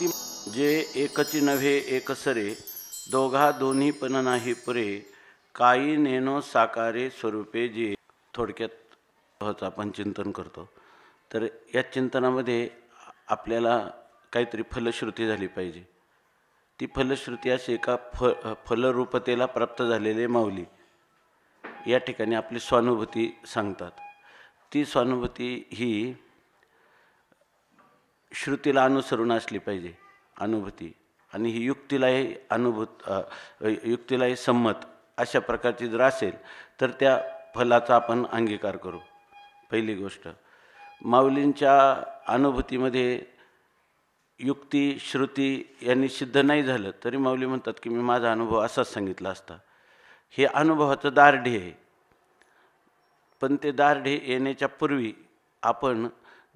ती जे एकची नव्हे एकसरे, दोघा दोन्ही पण नाही पुरे, काही नेनो साकारे स्वरूपे जे. थोडक्यात आपण चिंतन करतो. तर या चिंतनामध्ये आपल्याला काहीतरी फलश्रुती झाली पाहिजे. ती फलश्रुती अशी का फलरूपतेला प्राप्त झालेले माऊली या ठिकाणी आपली स्वानुभूती सांगतात. ती स्वानुभूती ही श्रुतीला अनुसरून असली पाहिजे अनुभूती, आणि ही युक्तीलाही युक्तीलाही संमत अशा प्रकारची जर असेल तर त्या फलाचा आपण अंगीकार करू. पहिली गोष्ट, माऊलींच्या अनुभूतीमध्ये युक्ती श्रुती यांनी सिद्ध नाही झालं तरी माऊली म्हणतात की मी माझा अनुभव असाच सांगितला असता. हे अनुभवाचं दार्ढ्य आहे. पण ते दार्ढ्य येण्याच्या पूर्वी आपण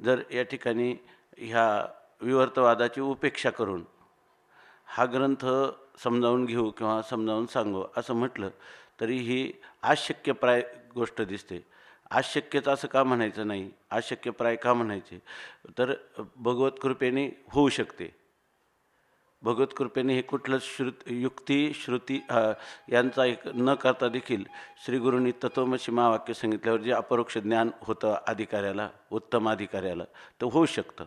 जर या ठिकाणी ह्या विवर्तवादाची उपेक्षा करून हा ग्रंथ समजावून घेऊ किंवा समजावून सांगू असं म्हटलं तरी ही अशक्यप्राय गोष्ट दिसते. अशक्यच असं का म्हणायचं नाही, अशक्यप्राय का म्हणायचे, तर भगवत कृपेने होऊ शकते. भगवत कृपेने हे कुठलं युक्ती श्रुती यांचा एक न करता देखील श्रीगुरूंनी तत्वमसी महावाक्य सांगितल्यावर जे अपरोक्ष ज्ञान होतं अधिकाऱ्याला, उत्तम अधिकाऱ्याला, तर होऊ शकतं.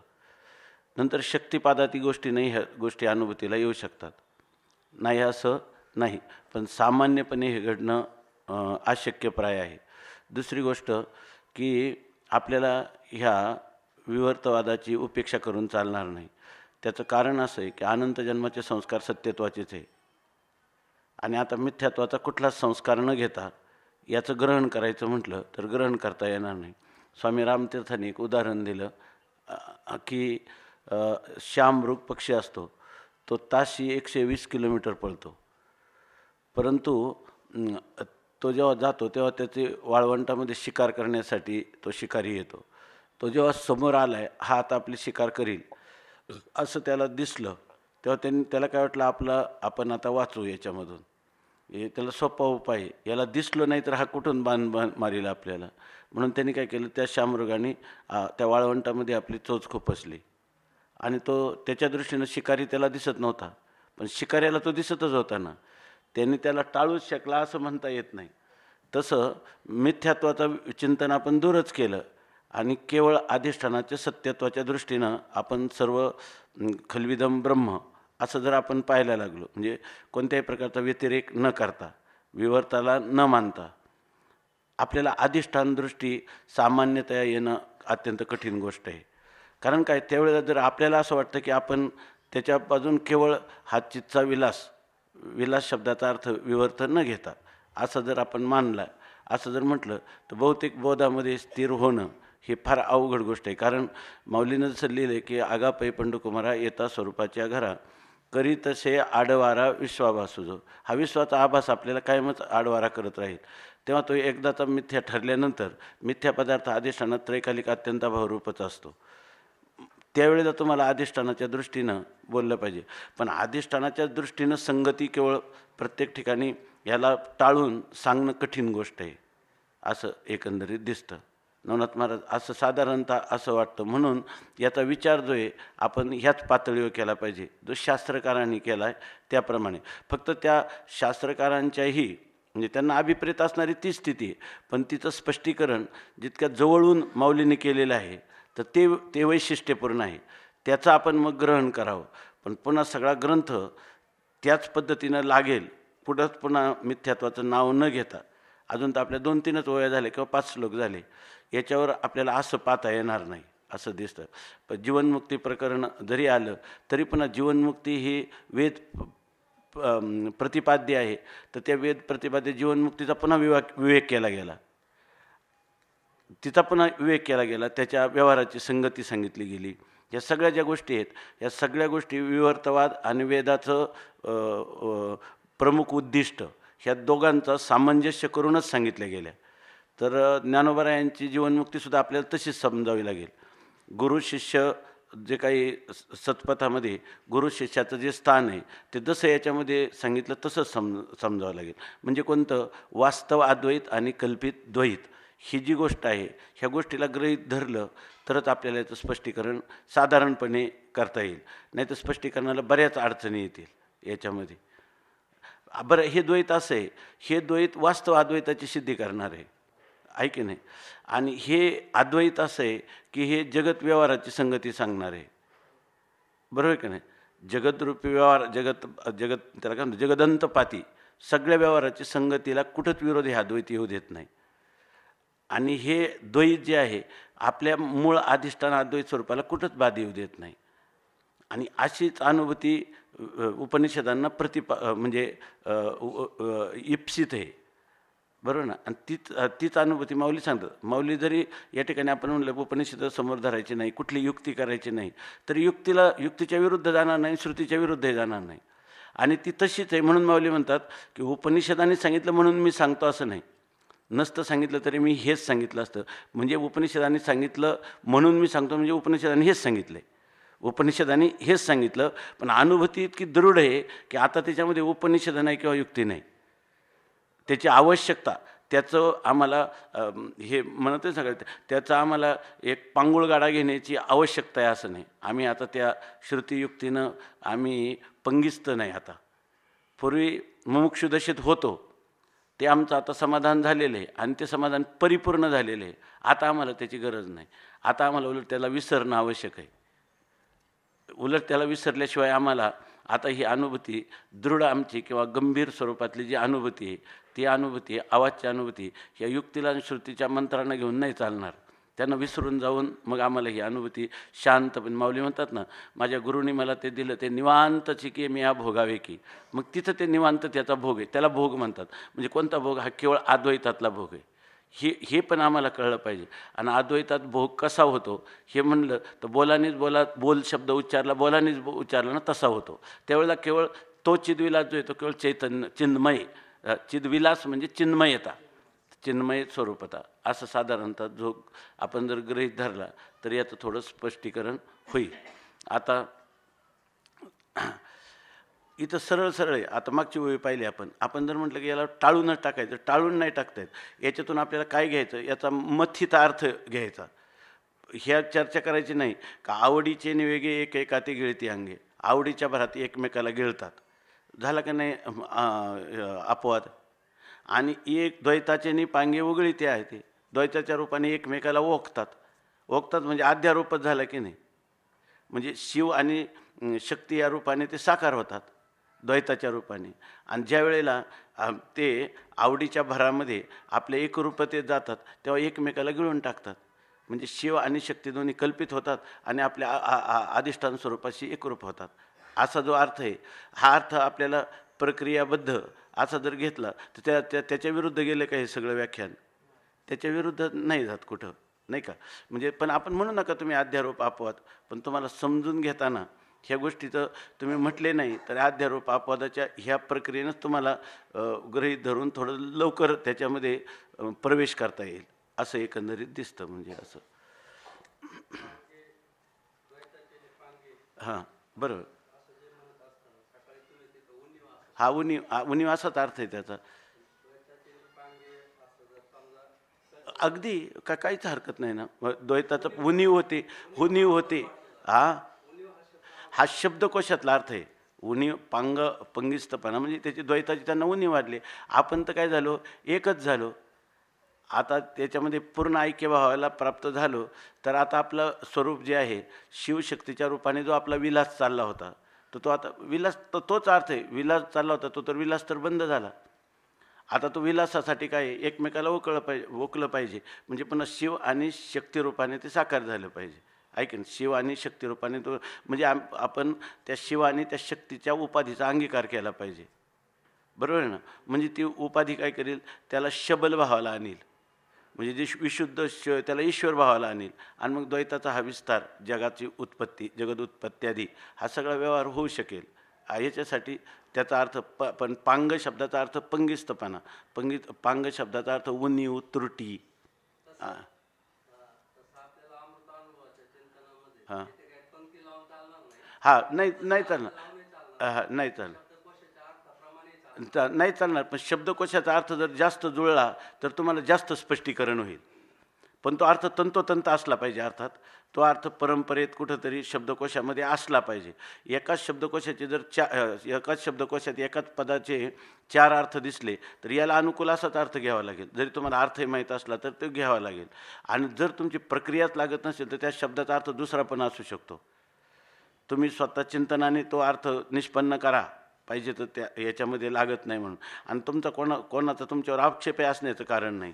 नंतर शक्तिपादाती गोष्टी नाही, ह्या गोष्टी अनुभूतीला येऊ शकतात, नाही असं नाही, पण सामान्यपणे हे घडणं अशक्यप्राय आहे. दुसरी गोष्ट की आपल्याला ह्या विवर्तवादाची उपेक्षा करून चालणार नाही. त्याचं कारण असं आहे की अनंत जन्माचे संस्कार सत्यत्वाचेच आहे, आणि आता मिथ्यात्वाचा कुठलाच संस्कार न घेता याचं ग्रहण करायचं म्हटलं तर ग्रहण करता येणार नाही. स्वामी रामतीर्थांनी एक उदाहरण दिलं की श्याममृग पक्षी असतो, तो ताशी 120 किलोमीटर पळतो, परंतु तो जेव्हा जातो तेव्हा त्याचे वाळवंटामध्ये शिकार करण्यासाठी तो शिकारी येतो. तो जेव्हा समोर आला आहे, हा आता आपली शिकार करील असं त्याला दिसलं, तेव्हा त्याला काय वाटलं, आपण आता वाचू याच्यामधून, हे त्याला सोपा उपाय, याला दिसलं नाही तर हा कुठून बाण मारील आपल्याला. म्हणून त्यांनी काय केलं, त्या श्याममृगाने त्या वाळवंटामध्ये आपली चोच खुपसली, आणि तो त्याच्या दृष्टीनं शिकारी त्याला दिसत नव्हता, पण शिकाऱ्याला तो दिसतच होता ना, त्यांनी त्याला टाळूच शकला असं म्हणता येत नाही. तसं मिथ्यात्वाचं चिंतन आपण दूरच केलं आणि केवळ अधिष्ठानाच्या सत्यत्वाच्या दृष्टीनं आपण सर्व खल्विदम ब्रह्म असं जर आपण पाहायला लागलो, म्हणजे कोणत्याही प्रकारचा व्यतिरेक न करता, विवर्ताला न मानता, आपल्याला अधिष्ठान दृष्टी सामान्यतया येणं अत्यंत कठीण गोष्ट आहे. कारण काय, त्यावेळेला जर आपल्याला असं वाटतं की आपण त्याच्यापासून केवळ हा चित्तचा विलास शब्दाचा अर्थ विवर्त न घेता असं जर आपण मानला, असं जर म्हटलं तर बहुतेक बोधामध्ये स्थिर होणं हे फार अवघड गोष्ट आहे. कारण माऊलीनं जसं लिहिलं आहे की आगापै पंडुकुमारा येता स्वरूपाच्या घरा, करी तसे आडवारा विश्वाभासूजो. हा विश्वाचा आभास आपल्याला कायमच आडवारा करत राहील. तेव्हा तो एकदाचा मिथ्या ठरल्यानंतर मिथ्या पदार्थ अधिष्ठानात त्रैकालिक अत्यंताभावरूपच असतो. त्यावेळेला तुम्हाला अधिष्ठानाच्या दृष्टीनं बोललं पाहिजे, पण अधिष्ठानाच्या दृष्टीनं संगती केवळ प्रत्येक ठिकाणी याला टाळून सांगणं कठीण गोष्ट आहे असं एकंदरीत दिसतं. नवनाथ महाराज असं साधारणतः असं वाटतं. म्हणून याचा विचार जो आहे आपण ह्याच पातळीवर केला पाहिजे जो शास्त्रकारांनी केला आहे त्याप्रमाणे. फक्त त्या शास्त्रकारांच्याही म्हणजे त्यांना अभिप्रेत असणारी ती स्थिती आहे, पण तिचं स्पष्टीकरण जितक्या जवळून माऊलीने केलेलं आहे तर ते वैशिष्ट्यपूर्ण आहे, त्याचं आपण मग ग्रहण करावं. पण पुन्हा सगळा ग्रंथ त्याच पद्धतीनं लागेल, पुन्हा मिथ्यात्वाचं नाव न घेता, अजून तर आपल्या 2-3च ओव्या झाल्या किंवा 5 श्लोक झाले, याच्यावर आपल्याला असं पाहता येणार नाही असं दिसतं. पण जीवनमुक्ती प्रकरण जरी आलं तरी पुन्हा जीवनमुक्ती ही वेद प्रतिपाद्य आहे, तर त्या वेद प्रतिपाद्य जीवनमुक्तीचा पुन्हा विवेक केला गेला, तिचा पुन्हा विवेक केला गेला, त्याच्या व्यवहाराची संगती सांगितली गेली. या सगळ्या ज्या गोष्टी आहेत, या सगळ्या गोष्टी विवर्तवाद आणि वेदाचं प्रमुख उद्दिष्ट ह्या दोघांचं सामंजस्य करूनच सांगितल्या गेल्या. तर ज्ञानोबरायांची जीवनमुक्तीसुद्धा आपल्याला तशीच समजावी लागेल. गुरु शिष्य जे काही सत्पथामध्ये गुरु शिष्याचं जे स्थान आहे ते जसं याच्यामध्ये सांगितलं तसंच समजावं लागेल. म्हणजे कोणतं, वास्तव अद्वैत आणि कल्पित द्वैत ही जी गोष्ट आहे ह्या गोष्टीला गृहीत धरलं तरच आपल्याला याचं स्पष्टीकरण साधारणपणे करता येईल, नाही तर स्पष्टीकरणाला बऱ्याच अडचणी येतील याच्यामध्ये. बरं, हे द्वैत असं आहे, हे द्वैत वास्तव अद्वैताची सिद्धी करणार आहे की नाही. आणि हे अद्वैत असं आहे की हे जगत व्यवहाराची संगती सांगणार आहे, बरोबर आहे की नाही. जगतरूपी व्यवहार, जगत त्याला काय म्हणतात, जगदंतपाती सगळ्या व्यवहाराची संगतीला कुठंच विरोध ह्या द्वैत येऊ देत नाही. आणि हे द्वैत जे आहे आपल्या मूळ अधिष्ठान अद्वैत स्वरूपाला कुठंच बाध येऊ देत नाही. आणि अशीच अनुभूती उपनिषदांना म्हणजे इप्सित आहे, बरोबर ना. आणि तीच अनुभूती माऊली सांगतात. माऊली जरी या ठिकाणी आपण म्हणलं उपनिषद समोर धरायची नाही, कुठली युक्ती करायची नाही, तरी युक्तीच्या विरुद्ध जाणार नाही, श्रुतीच्या विरुद्धही जाणार नाही. आणि ती तशीच आहे. म्हणून माऊली म्हणतात की उपनिषदांनी सांगितलं म्हणून मी सांगतो असं नाही. नसतं सांगितलं तरी मी हेच सांगितलं असतं. म्हणजे उपनिषदांनी सांगितलं म्हणून मी सांगतो, म्हणजे उपनिषदांनी हेच सांगितलं आहे, उपनिषदांनी हेच सांगितलं. पण अनुभूती इतकी दृढ आहे की आता त्याच्यामध्ये उपनिषद नाही किंवा युक्ती नाही, त्याची आवश्यकता, त्याचं आम्हाला हे म्हणतच सगळं, त्याचं आम्हाला एक पांगुळगाडा घेण्याची आवश्यकता आहे असं नाही. आम्ही आता त्या श्रुतियुक्तीनं आम्ही पंगिस्त नाही. आता पूर्वी मुमुक्षुदशेत होतो ते आमचं आता समाधान झालेलं आहे आणि ते समाधान परिपूर्ण झालेलं आहे. आता आम्हाला त्याची गरज नाही. आता आम्हाला उलट त्याला विसरणं आवश्यक आहे. उलट त्याला विसरल्याशिवाय आम्हाला आता ही अनुभूती दृढ आमची किंवा गंभीर स्वरूपातली जी अनुभूती आहे ती अनुभूती, आवाजची अनुभूती, ह्या युक्तीला आणि श्रुतीच्या मंत्रांना घेऊन नाही चालणार. त्यांना विसरून जाऊन मग आम्हाला ही अनुभूती शांतपणे, माऊली म्हणतात ना, माझ्या गुरुनी मला ते दिलं ते निवांत चिके मी या भोगावे की. मग तिथं ते निवांत त्याचा भोग आहे, त्याला भोग म्हणतात. म्हणजे कोणता भोग? हा केवळ अद्वैतातला भोग आहे. हे पण आम्हाला कळलं पाहिजे. आणि अद्वैतात भोग कसा होतो हे म्हणलं तर बोल शब्द उच्चारला, बोलानीच उच्चारला ना तसा होतो. त्यावेळेला केवळ तो चिद्विलास जो येतो केवळ चिन्मय, चिद्विलास म्हणजे चिन्मयता, चिन्मय स्वरूपता, असं साधारणतः जो आपण जर गृहीत धरला तर याचं थोडं स्पष्टीकरण होईल. आता इथं सरळ आहे. आता मागची ओळी पाहिली आपण जर म्हटलं की याला टाळूनच टाकायचं, टाळून नाही टाकता येत. याच्यातून आपल्याला काय घ्यायचं, याचा मथित अर्थ घ्यायचा. ह्या चर्चा करायची नाही का आवडीचे वेगळे एक एकाती गिळती अंगे, आवडीच्या भरात एकमेकाला गिळतात, झालं का नाही अपवाद. आणि एक द्वैताचे पांगे उगळी ते आहे, ते द्वैताच्या रूपाने एकमेकाला ओळखतात म्हणजे अध्यारोपच झाला की नाही. म्हणजे शिव आणि शक्ती या रूपाने ते साकार होतात द्वैताच्या रूपाने. आणि ज्या वेळेला ते आवडीच्या भरामध्ये आपल्या एकरूपतेत जातात तेव्हा एकमेकाला गिळून टाकतात. म्हणजे शिव आणि शक्ती दोन्ही कल्पित होतात आणि आपल्या अधिष्ठान स्वरूपाशी एकरूप होतात. असा जो अर्थ आहे, हा अर्थ आपल्याला प्रक्रियाबद्ध असा जर घेतला तर त्याच्या विरुद्ध गेले का हे सगळं व्याख्यान? त्याच्या विरुद्ध नाही जात कुठं, नाही का. म्हणजे पण आपण म्हणू नका तुम्ही अध्यारोप अपवाद, पण तुम्हाला समजून घेताना ह्या गोष्टीचं तुम्ही म्हटले नाही तर अध्यारोप अपवादाच्या ह्या प्रक्रियेनंच तुम्हाला गृहीत धरून थोडं लवकर त्याच्यामध्ये प्रवेश करता येईल असं एकंदरीत दिसतं. म्हणजे असं हां, बरोबर. हा उणीव असाच अर्थ आहे त्याचा. अगदी काहीच हरकत नाही ना. द्वैताचं उणीव होते. हा शब्दकोशातला अर्थ आहे. उणीव पंगिस्तपणा म्हणजे त्याची द्वैताची त्यांना उणीव वाढली. आपण तर काय झालो, एकच झालो. आता त्याच्यामध्ये पूर्ण ऐक्य भावाला प्राप्त झालो तर आता आपलं स्वरूप जे आहे शिवशक्तीच्या रूपाने जो आपला विलास चालला होता तो आता विलास तर तोच अर्थ आहे. विलास चालला होता तो तर विलास तर बंद झाला. आता तो विलासासाठी काय एकमेकाला ओकलं पाहिजे. म्हणजे पुन्हा शिव आणि शक्ती रूपाने ते साकार झालं पाहिजे. ऐकन शिव आणि शक्ती रूपाने तो म्हणजे आपण त्या शिव आणि त्या शक्तीच्या उपाधीचा अंगीकार केला पाहिजे, बरोबर आहे ना. म्हणजे ती उपाधी काय करेल, त्याला शबल भावाला आणील. म्हणजे जे विशुद्ध त्याला ईश्वर भावाला आणील. आणि मग द्वैताचा हा विस्तार, जगाची उत्पत्ती, जगद उत्पत्त्यादी हा सगळा व्यवहार होऊ शकेल. याच्यासाठी त्याचा अर्थ पण पांग शब्दाचा अर्थ पंगिस्तपणा, पांग शब्दाचा अर्थ उणीव, त्रुटी. हां हां हां नाही चालणार. हां नाही चालणार. पण शब्दकोशाचा अर्थ जर जास्त जुळला तर तुम्हाला जास्त स्पष्टीकरण होईल. पण तो अर्थ तंतोतंत असला पाहिजे. अर्थात तो अर्थ परंपरेत कुठंतरी शब्दकोशामध्ये असला पाहिजे. एकाच शब्दकोशाचे जर एकाच शब्दकोशात एकाच पदाचे 4 अर्थ दिसले तर याला अनुकूल असाच अर्थ घ्यावा लागेल. जरी तुम्हाला अर्थही माहीत असला तर तो घ्यावा लागेल. आणि जर तुमची प्रक्रियाच लागत नसेल तर त्या शब्दाचा अर्थ दुसरा पण असू शकतो. तुम्ही स्वतः चिंतनाने तो अर्थ निष्पन्न करा पाहिजे तर त्या याच्यामध्ये लागत नाही म्हणून. आणि तुमचा कोणाचा तुमच्यावर आक्षेप असण्याचं कारण नाही.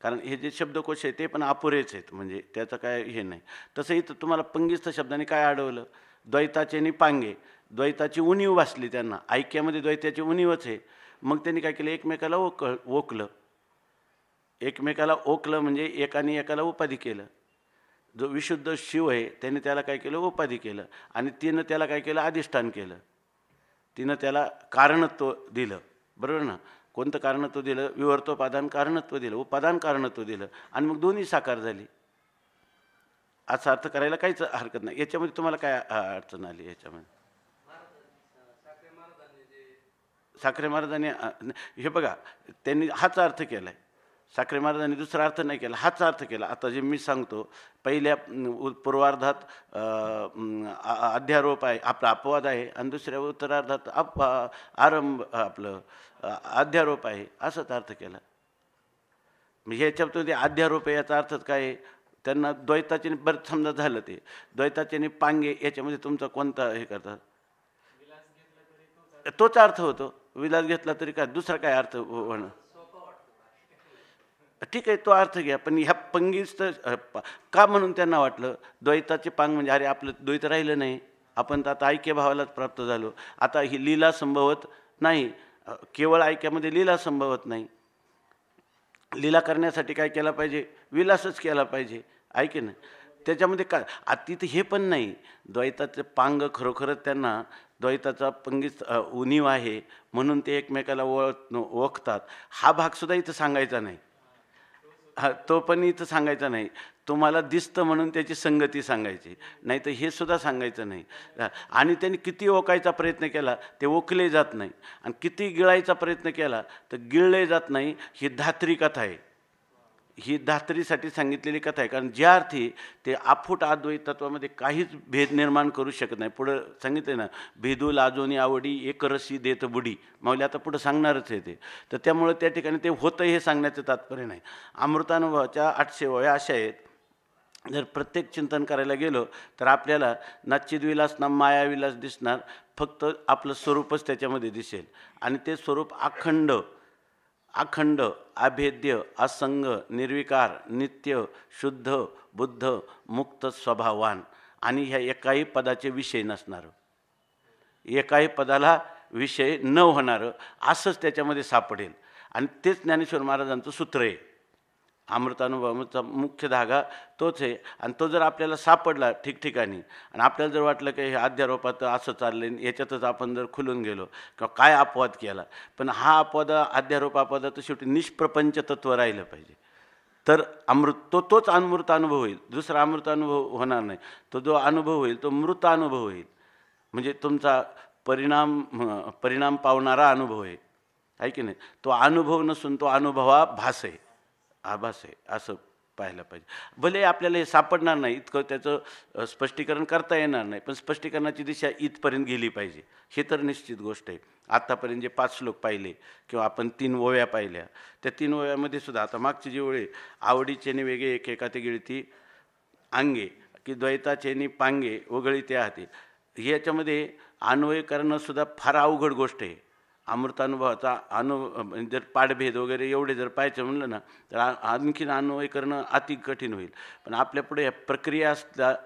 कारण हे जे शब्दकोश आहे ते पण अपुरेच आहेत, म्हणजे त्याचं काय हे नाही. तसं इथं तुम्हाला पंगिस्थ शब्दाने काय अडवलं? द्वैताचे आणि पांगे, द्वैताची उणीव भासली त्यांना. ऐक्यामध्ये द्वैताची उणीवच आहे. मग त्यांनी काय केलं? एकमेकाला ओकलं. एकमेकाला ओकलं म्हणजे एकाने एकाला उपाधी केलं. जो विशुद्ध शिव आहे त्याने त्याला काय केलं? उपाधी केलं. आणि तिनं त्याला काय केलं? अधिष्ठान केलं. तिनं त्याला कारणत्व दिलं. बरोबर ना? कोणतं कारणत्व दिलं? विवर्तोपादान कारणत्व दिलं, उपादान कारणत्व दिलं, आणि मग दोन्ही साकार झाली. असा अर्थ करायला काहीच हरकत नाही. याच्यामध्ये तुम्हाला काय अडचण आली? याच्यामध्ये साखरे महाराजांनी हे बघा, त्यांनी हाच अर्थ केला आहे. साखरे महाराजांनी दुसरा अर्थ नाही केला, हाच अर्थ केला. आता जे मी सांगतो, पहिल्या पूर्वार्धात अध्यारोप आहे, आपला अपवाद आहे, आणि दुसऱ्या उत्तरार्धात आरंभ आपलं अध्यारोप आहे, असाच अर्थ केला. म्हणजे ह्याच्यामध्ये अध्यारोप आहे याचा अर्थच काय आहे? त्यांना द्वैताचे बरं समजा झालं, ते द्वैताचे आणि पांगे याच्यामध्ये तुमचा कोणता हे करतात? तोच अर्थ होतो. विलास घेतला तरी काय, दुसरा काय अर्थ होणं? ठीक आहे, तो अर्थ घ्या. पण ह्या पंगीच का म्हणून त्यांना वाटलं द्वैताचे पांग म्हणजे अरे आपलं द्वैत राहिलं नाही, आपण तर आता ऐक्य भावालाच प्राप्त झालो. आता ही लीला संभवत नाही, केवळ ऐक्यामध्ये लीला संभवत नाही. लीला करण्यासाठी काय केला पाहिजे? विलासच केला पाहिजे, ऐके ना. त्याच्यामध्ये काय तिथं हे पण नाही. द्वैताचे पांग खरोखरच त्यांना द्वैताचा पंगीच उणीव आहे म्हणून ते एकमेकाला ओळखतात. हा भागसुद्धा इथं सांगायचा नाही. हा, तो पण इथं सांगायचा नाही. तुम्हाला दिसतं म्हणून त्याची संगती सांगायची, नाही तर हे सुद्धा सांगायचं नाही. आणि त्यांनी किती ओकायचा प्रयत्न केला ते ओकले जात नाही, आणि किती गिळायचा प्रयत्न केला तर गिळले जात नाही. ही धात्री कथा आहे, ही धात्रीसाठी सांगितलेली कथा आहे. कारण ज्या अर्थी ते अफूट अद्वैत तत्वामध्ये काहीच भेद निर्माण करू शकत नाही. पुढं सांगितले ना, भेदू लाजोनी आवडी एकरसी देत बुडी, माऊली आता पुढं सांगणारच आहे ते. तर त्यामुळे त्या ठिकाणी ते होतं हे सांगण्याचं तात्पर्य नाही. अमृतानुभवाच्या 800 अशा आहेत. जर प्रत्येक चिंतन करायला गेलो तर आपल्याला ना चिदविलास ना मायाविलास दिसणार, फक्त आपलं स्वरूपच त्याच्यामध्ये दिसेल. आणि ते स्वरूप अखंड अखंड अभेद्य असंग निर्विकार नित्य शुद्ध बुद्ध मुक्त स्वभावान, आणि ह्या एकाही पदाचे विषय नसणारं, एकाही पदाला विषय न होणारं असंच त्याच्यामध्ये सापडेल. आणि तेच ज्ञानेश्वर महाराजांचं सूत्र आहे. अमृतानुभवाचा मुख्य धागा तोच आहे. आणि तो जर आपल्याला सापडला ठिकठिकाणी, आणि आपल्याला जर वाटलं की हे अध्यारोपात असं चाललं आहे, याच्यातच आपण जर खुलून गेलो किंवा काय अपवाद केला, पण हा अपवाद अध्यारोप अपवादात शेवटी निष्प्रपंच तत्व राहिलं पाहिजे. तर तोच अमृत अनुभव होईल, दुसरा अमृत अनुभव होणार नाही. तो जो अनुभव होईल तो मृत अनुभव होईल, म्हणजे तुमचा परिणाम पावणारा अनुभव आहे की नाही. तो अनुभव नसून तो अनुभवाभास आहे, आभास आहे, असं पाहायला पाहिजे. भले आपल्याला हे सापडणार नाही, इतकं त्याचं स्पष्टीकरण करता येणार नाही, पण स्पष्टीकरणाची दिशा इथपर्यंत गेली पाहिजे, हे तर निश्चित गोष्ट आहे. आत्तापर्यंत जे 5 श्लोक पाहिले किंवा आपण 3 ओव्या पाहिल्या, त्या 3 ओव्यामध्ये सुद्धा आता मागची जी ओळी आवडीचेने वेगळे एकेका ते गिळती अंगे की द्वैताचेनी पांगे वगळीते हाती, याच्यामध्ये अन्वय करणं सुद्धा फार अवघड गोष्ट आहे. अमृतानुभवाचा जर पाठभेद वगैरे एवढे जर पाहायचं म्हणलं ना तर आणखीन अन्वय करणं अति कठीण होईल. पण आपल्यापुढे या प्रक्रिया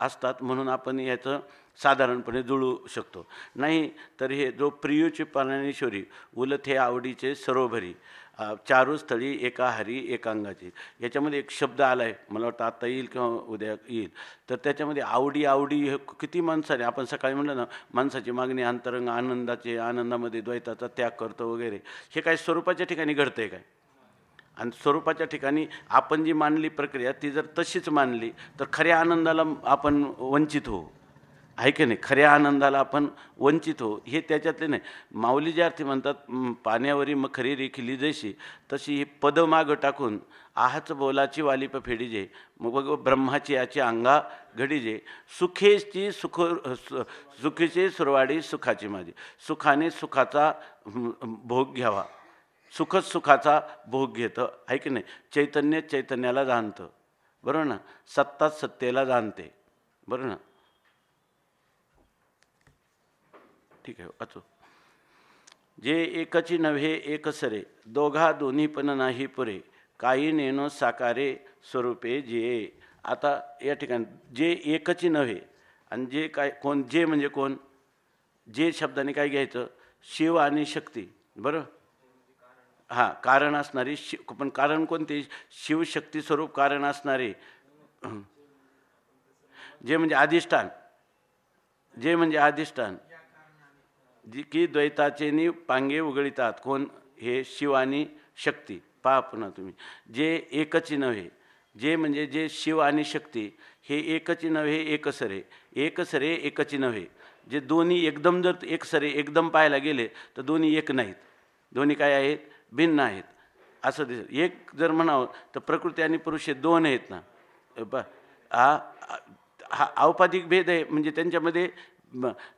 असतात म्हणून आपण याचं साधारणपणे जुळू शकतो. नाही तर हे जो प्रियूची प्राणेश्वरी उलथ हे आवडीचे सरोभरी चारू स्थळी एका हरी एकांगाची, याच्यामध्ये एक शब्द आला आहे, मला वाटतं आत्ता येईल किंवा उद्या येईल. तर त्याच्यामध्ये आवडी हे किती माणसाने, आपण सकाळी म्हणलं ना माणसाची मागणी अंतरंग आनंदाचे, आनंदामध्ये द्वैताचा त्याग करतो वगैरे, हे काय स्वरूपाच्या ठिकाणी घडतं आहे काय? आणि स्वरूपाच्या ठिकाणी आपण जी मानली प्रक्रिया ती जर तशीच मानली तर खऱ्या आनंदाला आपण वंचित होऊ. आहे की नाही, खऱ्या आनंदाला आपण वंचित हो, हे त्याच्यातले नाही. माऊली जे अर्थी म्हणतात, पाण्यावरी मखरी रेखिली जैशी, तशी ही पद मागं टाकून आहाच बोलाची वालिप फेडी जे, मग बघ ब्रह्माची याची अंगा घडी जे, सुखेची सुखीची सुरवाडी सुखाची माझी, सुखाने सुखाचा भोग घ्यावा, सुखच सुखाचा भोग घेतं, आहे की नाही. चैतन्य चैतन्याला जाणतं, बरोबर ना. सत्ताच सत्तेला जाणते, बरोबर ना. ठीक आहे, वाचू. जे एकची नव्हे एकसरे, दोघा दोन्ही पण नाही पुरे, काही नेनो साकारे स्वरूपे जे. आता या ठिकाणी जे एकची नव्हे आणि जे काय कोण, जे म्हणजे कोण, जे शब्दाने काय घ्यायचं, शिव आणि शक्ती, बरं. हां, कारण असणारी पण कारण कोणते, शिवशक्ती स्वरूप कारण असणारे. जे म्हणजे अधिष्ठान, जे म्हणजे अधिष्ठान, जी की द्वैताचेनी पांगे उघळीतात, कोण, हे शिव आणि शक्ती. पहा पुन्हा तुम्ही, जे एकची नव्हे, जे म्हणजे जे शिव आणि शक्ती, हे एकची नव्हे एकसरे, एकसरे एकची नव्हे. जे दोन्ही एकदम जर एकसरे एकदम पाहायला गेले तर दोन्ही एक नाहीत, दोन्ही काय आहेत, भिन्न आहेत असं दिसतं. एक जर म्हणावं तर प्रकृती आणि पुरुष हे दोन आहेत ना. हा औपाधिक भेद आहे, म्हणजे त्यांच्यामध्ये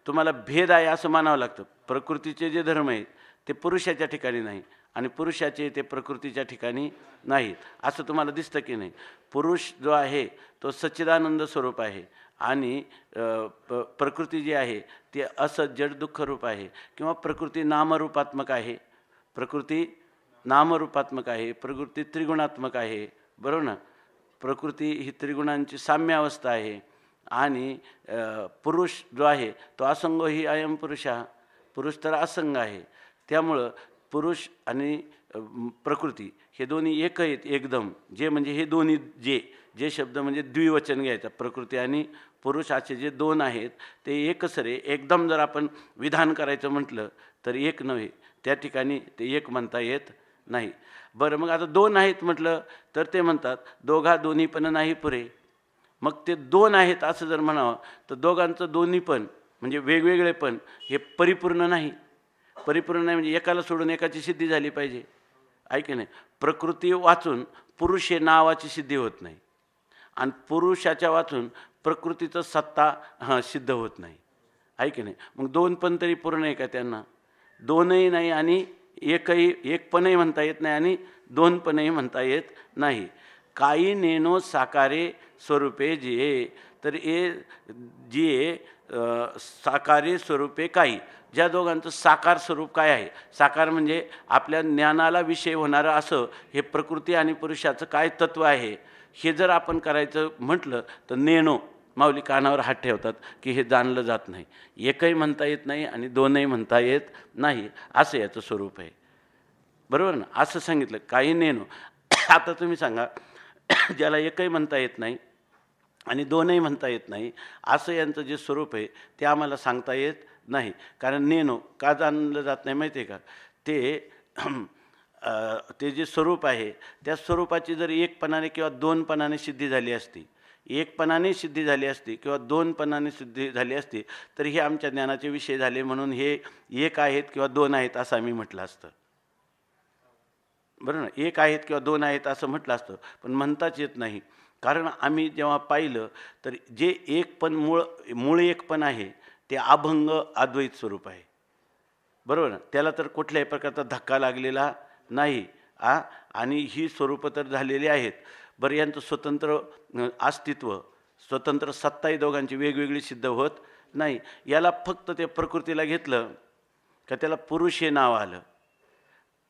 तुम्हाला भेद आहे असं मानावं लागतं. प्रकृतीचे जे धर्म आहेत ते पुरुषाच्या ठिकाणी नाही आणि पुरुषाचे ते प्रकृतीच्या ठिकाणी नाहीत, असं तुम्हाला दिसतं की नाही. पुरुष जो आहे तो सच्चिदानंद स्वरूप आहे आणि प्रकृती जी आहे ती असं जड दुःख रूप आहे, किंवा प्रकृती नामरूपात्मक आहे, प्रकृती नामरूपात्मक आहे, प्रकृती त्रिगुणात्मक आहे, बरोबर ना. प्रकृती ही त्रिगुणांची साम्य अवस्था आहे आणि पुरुष जो आहे तो असंग ही अयम पुरुषा, पुरुष तर असंग आहे. त्यामुळं पुरुष आणि प्रकृती हे दोन्ही एक आहेत एकदम. जे म्हणजे हे दोन्ही जे जे शब्द म्हणजे द्विवचन घ्यायचा, प्रकृती आणि पुरुषाचे जे दोन आहेत ते एकसरे एकदम जर आपण विधान करायचं म्हटलं तर एक नव्हे, त्या ठिकाणी ते एक म्हणता येत नाही. बरं, मग आता दोन आहेत म्हटलं तर ते म्हणतात दोघा दोन्ही पण नाही पुरे. मग ते दोन आहेत असं जर म्हणावं तर दोघांचं दोन्ही पण म्हणजे वेगवेगळे पण हे परिपूर्ण नाही. परिपूर्ण नाही म्हणजे एकाला सोडून एकाची सिद्धी झाली पाहिजे, आहे की नाही. प्रकृती वाचून पुरुष हे नावाची सिद्धी होत नाही आणि पुरुषाच्या वाचून प्रकृतीचं सत्ता सिद्ध होत नाही, आहे की नाही. मग दोन पण तरी पूर्ण आहे का त्यांना? दोनही नाही आणि एकही, एक पणही म्हणता येत नाही आणि दोन पणही म्हणता येत नाही. काही नेनो साकारे स्वरूपे जे, तर ए जे साकारे स्वरूपे काही, ज्या दोघांचं साकार स्वरूप काय आहे, साकार म्हणजे आपल्या ज्ञानाला विषय होणारं असं हे प्रकृती आणि पुरुषाचं काय तत्व आहे, हे जर आपण करायचं म्हटलं तर नेणो, माऊली कानावर हात ठेवतात की हे जाणलं जात नाही. एकही म्हणता येत नाही आणि दोनही म्हणता येत नाही, असं याचं स्वरूप आहे, बरोबर ना. असं सांगितलं काही नेणो. आता तुम्ही सांगा, ज्याला एकही म्हणता येत नाही आणि दोनही म्हणता येत नाही असं यांचं जे स्वरूप आहे ते आम्हाला सांगता येत नाही. कारण नेनो का जाणलं जात नाही माहिती आहे का, ते जे स्वरूप आहे त्या स्वरूपाची जर एकपणाने किंवा दोनपणाने सिद्धी झाली असती, एकपणाने सिद्धी झाली असती किंवा दोनपणाने सिद्धी झाली असती तर हे आमच्या ज्ञानाचे विषय झाले म्हणून हे एक आहेत किंवा दोन आहेत असं आम्ही म्हटलं असतं, बरं ना. एक आहेत किंवा दोन आहेत असं म्हटलं असतं, पण म्हणताच येत नाही. कारण आम्ही जेव्हा पाहिलं तर जे एक पण मूळ एक पण आहे ते अभंग अद्वैत स्वरूप आहे, बरोबर ना. त्याला तर कुठल्याही प्रकारचा धक्का लागलेला नाही आणि ही स्वरूपं तर झालेली आहेत. बरं, यांचं स्वतंत्र अस्तित्व, स्वतंत्र सत्ताही दोघांची वेगवेगळी सिद्ध होत नाही. याला फक्त ते प्रकृतीला घेतलं का त्याला पुरुष हे नाव आलं,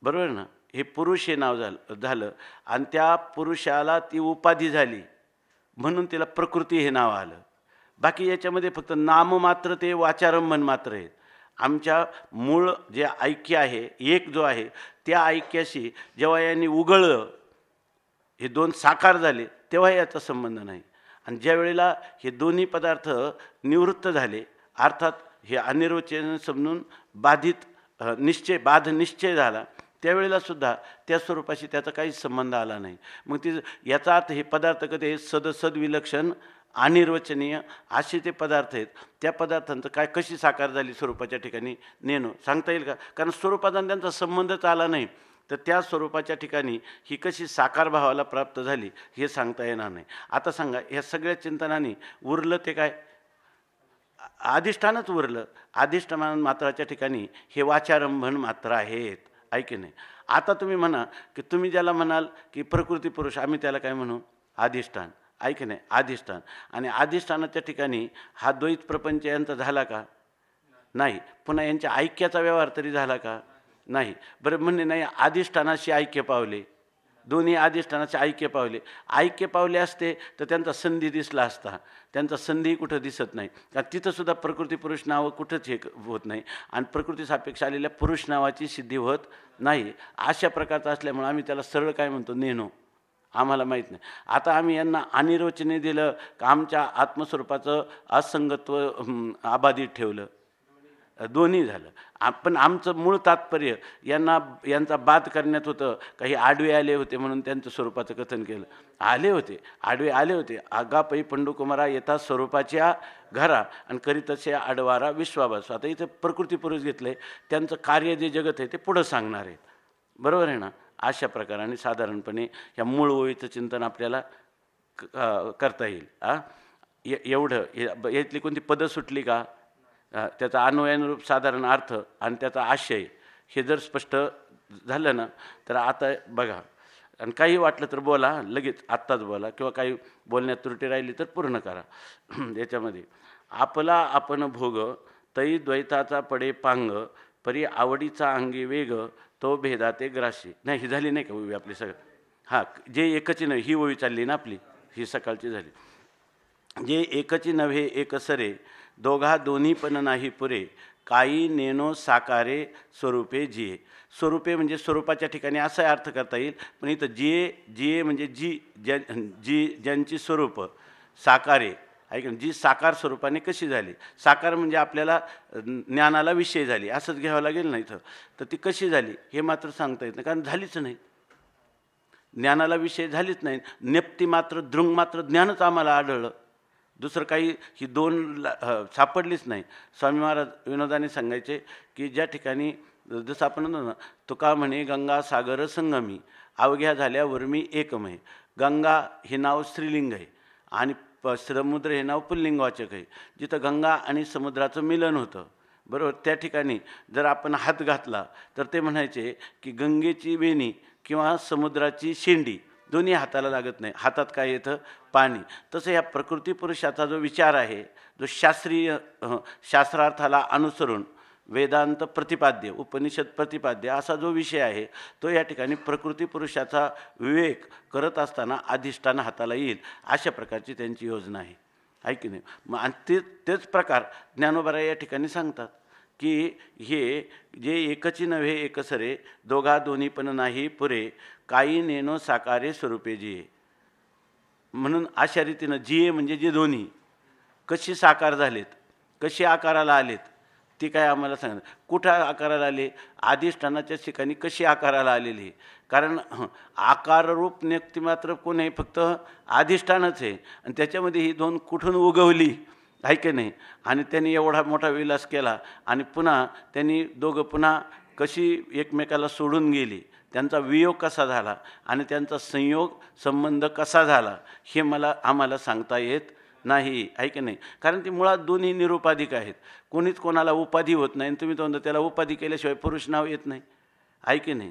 बरोबर ना. हे पुरुष हे नाव झालं आणि त्या पुरुषाला ती उपाधी झाली म्हणून तिला प्रकृती हे नाव आलं. बाकी याच्यामध्ये फक्त नाम मात्र ते वाचारंभन मात्र आहेत. आमच्या मूळ जे ऐक्य आहे, एक जो आहे, त्या ऐक्याशी जेव्हा यांनी उघळलं, हे दोन साकार झाले, तेव्हा याचा संबंध नाही. आणि ज्या वेळेला हे दोन्ही पदार्थ निवृत्त झाले, अर्थात हे अनिर्वचन समजून बाध निश्चय झाला, त्यावेळेला सुद्धा त्या स्वरूपाशी त्याचा काहीच संबंध आला नाही. मग याचा अर्थ हे पदार्थ कधी सदविलक्षण अनिर्वचनीय असे ते पदार्थ आहेत. त्या पदार्थांचं काय कशी साकार झाली स्वरूपाच्या ठिकाणी नेणं सांगता येईल का? कारण स्वरूपाचा त्यांचा संबंधच आला नाही, तर त्या स्वरूपाच्या ठिकाणी ही कशी साकार भावाला प्राप्त झाली हे सांगता येणार नाही. आता सांगा, ह्या सगळ्या चिंतनाने उरलं ते काय? अधिष्ठानच उरलं. अधिष्ठान मात्राच्या ठिकाणी हे वाचारंभण मात्र आहेत, ऐके नाही. आता तुम्ही म्हणा की तुम्ही ज्याला म्हणाल की प्रकृती पुरुष, आम्ही त्याला काय म्हणू? अधिष्ठान, ऐके नाही, अधिष्ठान. आणि अधिष्ठानाच्या ठिकाणी हा द्वैत प्रपंच यांचा झाला का? नाही. पुन्हा यांच्या ऐक्याचा व्यवहार तरी झाला का? नाही. बरं म्हणणे नाही, अधिष्ठानाशी ऐक्य पावले, दोन्ही अधिष्ठानाचे ऐक्य पावले. ऐक्य पावले असते तर त्यांचा संधी दिसला असता. त्यांचा संधी कुठं दिसत नाही. कारण तिथंसुद्धा प्रकृती पुरुष नावं कुठंच हे होत नाही आणि प्रकृती सापेक्ष आलेल्या पुरुष नावाची सिद्धी होत नाही. अशा प्रकारचं असल्यामुळे आम्ही त्याला सरळ काय म्हणतो? नेनो. आम्हाला माहीत नाही. आता आम्ही यांना अनिर्वचनीय दिलं का आमच्या आत्मस्वरूपाचं असंगत्व अबाधित ठेवलं? दोन्ही झालं. पण आमचं मूळ तात्पर्य यांचा बाद करण्यात होतं. काही आडवे आले होते म्हणून त्यांचं स्वरूपाचं कथन केलं. आले होते, आडवे आले होते. आगापै पंडुकुमारा येता स्वरूपाच्या घरा आणि करीतसे आडवारा विश्वाभास. आता इथं प्रकृती पुरुष घेतले, त्यांचं कार्य जे जगत आहे ते पुढं सांगणार आहेत. बरोबर आहे ना? अशा प्रकाराने साधारणपणे ह्या मूळ ओळीचं चिंतन आपल्याला करता येईल. एवढं यातली कोणती पदं सुटली का? त्याचा अन्वयानुरूप साधारण अर्थ आणि त्याचा आशय हे जर स्पष्ट झालं ना, तर आता बघा, आणि काही वाटलं तर बोला, लगेच आत्ताच बोला, किंवा काही बोलण्यात त्रुटी राहिली तर पूर्ण करा. याच्यामध्ये आपला आपण भोग तै द्वैताचा पडे पांग, परी आवडीचा अंगी वेग, तो भेदाते ग्राशी. नाही, ही झाली नाही का ओवी आपली सगळं? हां, जे एकची नव्हे, ही ओवी चालली ना आपली, ही सकाळची झाली. जे एकची नव्हे एकसरे, दोघा दोन्ही पण नाही पुरे, काही नेनो साकारे स्वरूपे जिये. स्वरूपे म्हणजे स्वरूपाच्या ठिकाणी असा अर्थ करता येईल, पण इथं जिये म्हणजे ज्यांची स्वरूप साकारे, ऐक, जी साकार स्वरूपाने कशी झाली. साकार म्हणजे आपल्याला ज्ञानाला विषय झाली असंच घ्यावं लागेल ना इथं. तर ती कशी झाली हे मात्र सांगता येत नाही, कारण झालीच नाही. ज्ञानाला विषय झालीच नाही. नेप्ती मात्र दृंग मात्र ज्ञानच आम्हाला आढळलं, दुसरं काही ही दोन सापडलीच नाही. स्वामी महाराज विनोदाने सांगायचे की ज्या ठिकाणी जसं आपण म्हणतो ना, तुका म्हणे गंगा सागर संगमी, अवघ्या झाल्या उर्मी एकमय. गंगा हे नाव स्त्रीलिंग आहे आणि समुद्र हे नाव पुल्लिंगवाचक आहे. जिथं गंगा आणि समुद्राचं मिलन होतं, बरोबर, त्या ठिकाणी जर आपण हात घातला तर ते म्हणायचे की गंगेची वेणी किंवा समुद्राची शेंडी दोन्ही हाताला लागत नाही. हातात काय येतं? पाणी. तसं ह्या प्रकृती पुरुषाचा जो विचार आहे, जो शास्त्रार्थाला अनुसरून वेदांत प्रतिपाद्य, उपनिषद प्रतिपाद्य असा जो विषय आहे, तो या ठिकाणी प्रकृती पुरुषाचा विवेक करत असताना अधिष्ठान हाताला येईल अशा प्रकारची त्यांची योजना आहे, आहे की नाही? मग आणि तेच प्रकार ज्ञानोबा या ठिकाणी सांगतात की हे जे एकची नव्हे एकसरे, दोघा दोन्ही पण नाही पुरे, काही नेनो साकारे स्वरूपे जिये. म्हणून अशा रीतीनं जिये म्हणजे जे दोन्ही कशी साकार झालेत, कशी आकाराला आलेत, ती काय आम्हाला सांगणार. कुठं आकाराला आले? अधिष्ठानाच्या ठिकाणी कशी आकाराला आलेली. कारण आकाररूप व्यक्ती मात्र कोण आहे? फक्त अधिष्ठानच आहे. आणि त्याच्यामध्ये ही दोन कुठून उगवली, आहे की नाही? आणि त्यांनी एवढा मोठा विलास केला आणि पुन्हा त्यांनी दोघं पुन्हा कशी एकमेकाला सोडून गेली, त्यांचा वियोग कसा झाला आणि त्यांचा संयोग संबंध कसा झाला हे आम्हाला सांगता येत नाही, आहे की नाही? कारण ती मुळात दोन्ही निरुपाधिक आहेत. कोणीच कोणाला उपाधी होत नाही. तुम्ही तो त्याला उपाधी केल्याशिवाय पुरुष नाव येत नाही, आहे की नाही?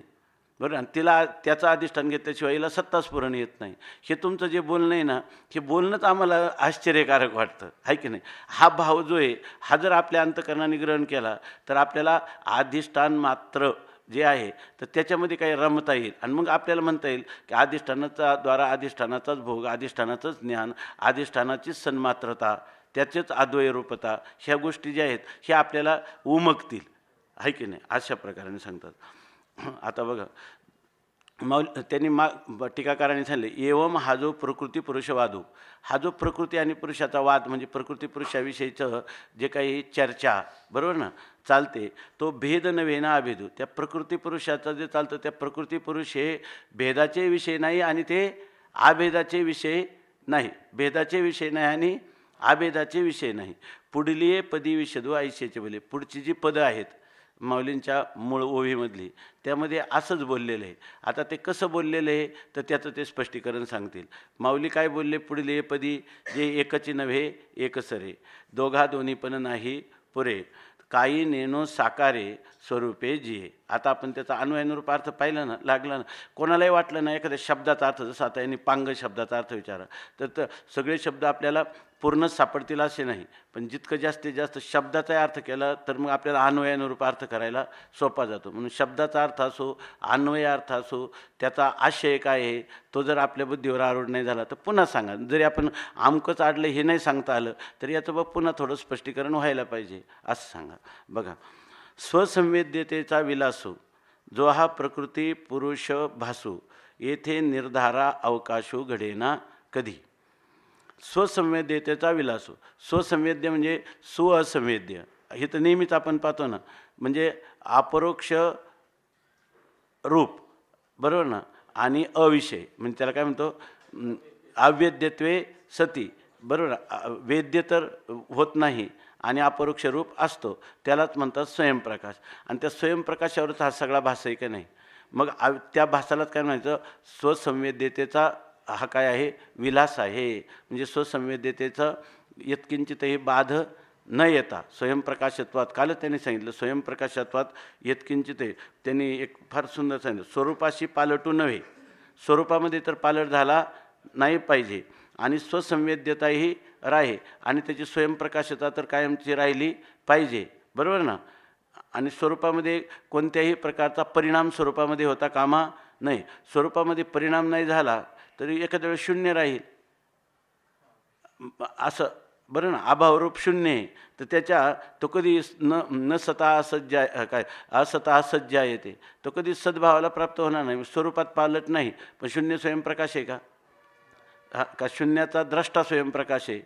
बरं, आणि तिला त्याचं अधिष्ठान घेतल्याशिवाय हिला सत्तास्फुरण येत नाही. हे तुमचं जे बोलणं आहे ना, हे बोलणंच आम्हाला आश्चर्यकारक वाटतं, आहे की नाही? हा भाव जो आहे, हा जर आपल्या अंतःकरणाने ग्रहण केला तर आपल्याला अधिष्ठान मात्र जे आहे तर त्याच्यामध्ये काही रमता येईल. आणि मग आपल्याला म्हणता येईल की अधिष्ठानाचा द्वारा अधिष्ठानाचाच भोग, अधिष्ठानाचंच ज्ञान, अधिष्ठानाचीच सन्मात्रता, त्याचीच अद्वैरूपता, ह्या गोष्टी ज्या आहेत ह्या आपल्याला उमगतील, आहे की नाही? अशा प्रकाराने सांगतात. आता बघा, त्यांनी टीकाकारांनी सांगितले, एवम हा जो प्रकृती पुरुषवादू, हा जो प्रकृती आणि पुरुषाचा वाद म्हणजे प्रकृती पुरुषाविषयीचं जे काही चर्चा, बरोबर ना, चालते, तो भेद नव्हे ना अभेदू. त्या प्रकृती पुरुषाचं जे चालतं, त्या प्रकृती पुरुष हे भेदाचे विषय नाही आणि ते अभेदाचे विषय नाही, भेदाचे विषय नाही आणि आभेदाचे विषय नाही. पुढली पदी विशदू आयुष्याचे बोले. पुढची जी पदं आहेत माऊलींच्या मूळ ओवीमधली, त्यामध्ये असंच बोललेलं आहे. आता ते कसं बोललेलं आहे तर त्याचं ते स्पष्टीकरण सांगतील. माऊली काय बोलले पुढले पदी, जे एकची नव्हे एकसरे, दोघा दोन्ही पण नाही पुरे, काही नेणो साकारे स्वरूपे जिये. आता आपण त्याचा अन्वयानुरूप अर्थ पाहिला ना, लागला ना. कोणालाही वाटलं ना एखाद्या शब्दाचा अर्थ, जसं आता यांनी पांग शब्दाचा अर्थ विचारा, तर सगळे शब्द आपल्याला पूर्णच सापडतील असे नाही, पण जितकं जास्तीत जास्त शब्दाचा अर्थ केला तर मग आपल्याला अन्वयानुरूप अर्थ करायला सोपा जातो. म्हणून शब्दाचा अर्थ असो, अन्वय अर्थ असो, त्याचा आशय काय आहे तो जर आपल्या बुद्धीवर आरूढ नाही झाला तर पुन्हा सांगा. जरी आपण आमकंच आडलं हे नाही सांगता आलं तर याचं बघ पुन्हा थोडं स्पष्टीकरण व्हायला पाहिजे असं सांगा. बघा, स्वसंवेद्यतेचा विलासू जो हा प्रकृती पुरुष भासू, येथे निर्धारा अवकाशू घडेना कधी. स्वसंवेद्यतेचा विलासू, स्वसंवेद्य म्हणजे सुअसंवेद्य, हे तर नेहमीच आपण पाहतो ना, म्हणजे अपरोक्ष रूप, बरोबर ना, आणि अविषय म्हणजे त्याला काय म्हणतो, अवेद्यत्वे सती, बरोबर. वेद्य तर होत नाही आणि अपरोक्ष रूप असतो, त्यालाच म्हणतात स्वयंप्रकाश. आणि त्या स्वयंप्रकाशावरच हा सगळा भास आहे का नाही. मग त्या भासालाच काय म्हणायचं, स्वसंवेद्यतेचा हा काय आहे, विलास आहे. म्हणजे स्वसंवेद्यतेचं यत्किंचितही बाध न येता स्वयंप्रकाशत्वात, कालच त्यांनी सांगितलं स्वयंप्रकाशत्वात यत्किंचित, त्यांनी एक फार सुंदर सांगितलं, स्वरूपाशी पालटू नव्हे, स्वरूपामध्ये तर पालट झाला नाही पाहिजे, आणि स्वसंवेद्यताही राहे, आणि त्याची स्वयंप्रकाशता तर कायमची राहिली पाहिजे, बरोबर ना. आणि स्वरूपामध्ये कोणत्याही प्रकारचा परिणाम स्वरूपामध्ये होता कामा नाही. स्वरूपामध्ये परिणाम नाही झाला तरी एखाद्या वेळेस शून्य राहील असं, बरं ना. अभावरूप शून्य आहे तर त्याच्या तो कधी न स्वतः सज्जा, काय असतः सज्जा येते, तो कधी सद्भावाला प्राप्त होणार नाही. स्वरूपात पालट नाही, पण शून्य स्वयंप्रकाश आहे का? का शून्याचा द्रष्टा स्वयंप्रकाश आहे?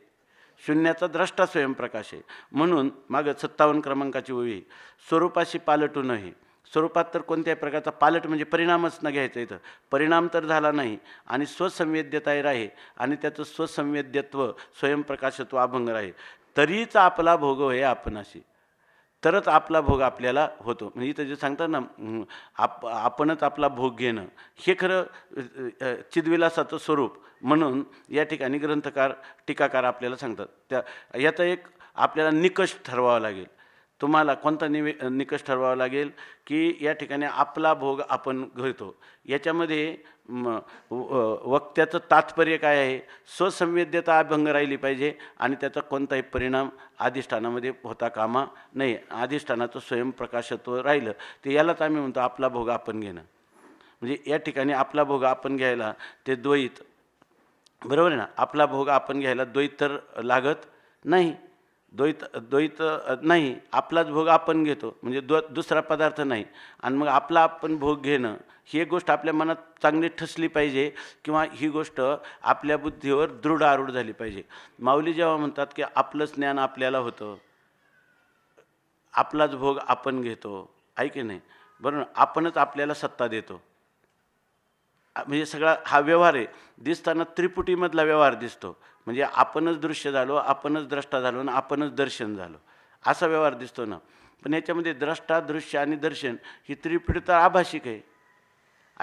शून्याचा द्रष्टा स्वयंप्रकाश आहे. म्हणून मागं 57 क्रमांकाची ओवी, स्वरूपाशी पालटू नये. स्वरूपात तर कोणत्याही प्रकारचा पालट म्हणजे परिणामच न घ्यायचा, इथं परिणाम तर झाला नाही, आणि स्वसंवेद्यता राहे, आणि त्याचं स्वसंवेद्यत्व स्वयंप्रकाशत्व अभंग राहे, तरीच आपला भोग होय आपणाशी, तरच आपला भोग आपल्याला होतो. म्हणजे इथं जे सांगतात ना, आपणच आपला भोग घेणं, हे खरं चिद्विलासाचं स्वरूप. म्हणून या ठिकाणी ग्रंथकार टीकाकार आपल्याला सांगतात, त्या याचा एक आपल्याला निकष ठरवावा लागेल. तुम्हाला कोणता निकष ठरवावा लागेल की या ठिकाणी आपला भोग आपण घेतो, याच्यामध्ये वक्त्याचं तात्पर्य काय आहे, स्वसंवेद्यता अभंग राहिली पाहिजे, आणि त्याचा कोणताही परिणाम अधिष्ठानामध्ये होता कामा नाही. अधिष्ठानाचं स्वयंप्रकाशत्व राहिलं ते यालाच आम्ही म्हणतो आपला भोग आपण घेणं. म्हणजे या ठिकाणी आपला भोग आपण घ्यायला ते द्वैत, बरोबर आहे ना. आपला भोग आपण घ्यायला द्वैत तर लागत नाही, द्वैत नाही, आपलाच भोग आपण घेतो म्हणजे दुसरा पदार्थ नाही. आणि मग आपला आपण भोग घेणं ही एक गोष्ट आपल्या मनात चांगली ठसली पाहिजे, किंवा ही गोष्ट आपल्या बुद्धीवर दृढ आरूढ झाली पाहिजे. माऊली जेव्हा म्हणतात की आपलंच ज्ञान आपल्याला होतं, आपलाच भोग आपण घेतो, आहे की नाही, बरोबर. आपणच आपल्याला सत्ता देतो, म्हणजे सगळा हा व्यवहार आहे. दिसताना त्रिपुटीमधला व्यवहार दिसतो, म्हणजे आपणच दृश्य झालो, आपणच द्रष्टा झालो, आणि आपणच दर्शन झालो, असा व्यवहार दिसतो ना. पण याच्यामध्ये द्रष्टा, दृश्य आणि दर्शन ही त्रिपुटी तर आभाषिक आहे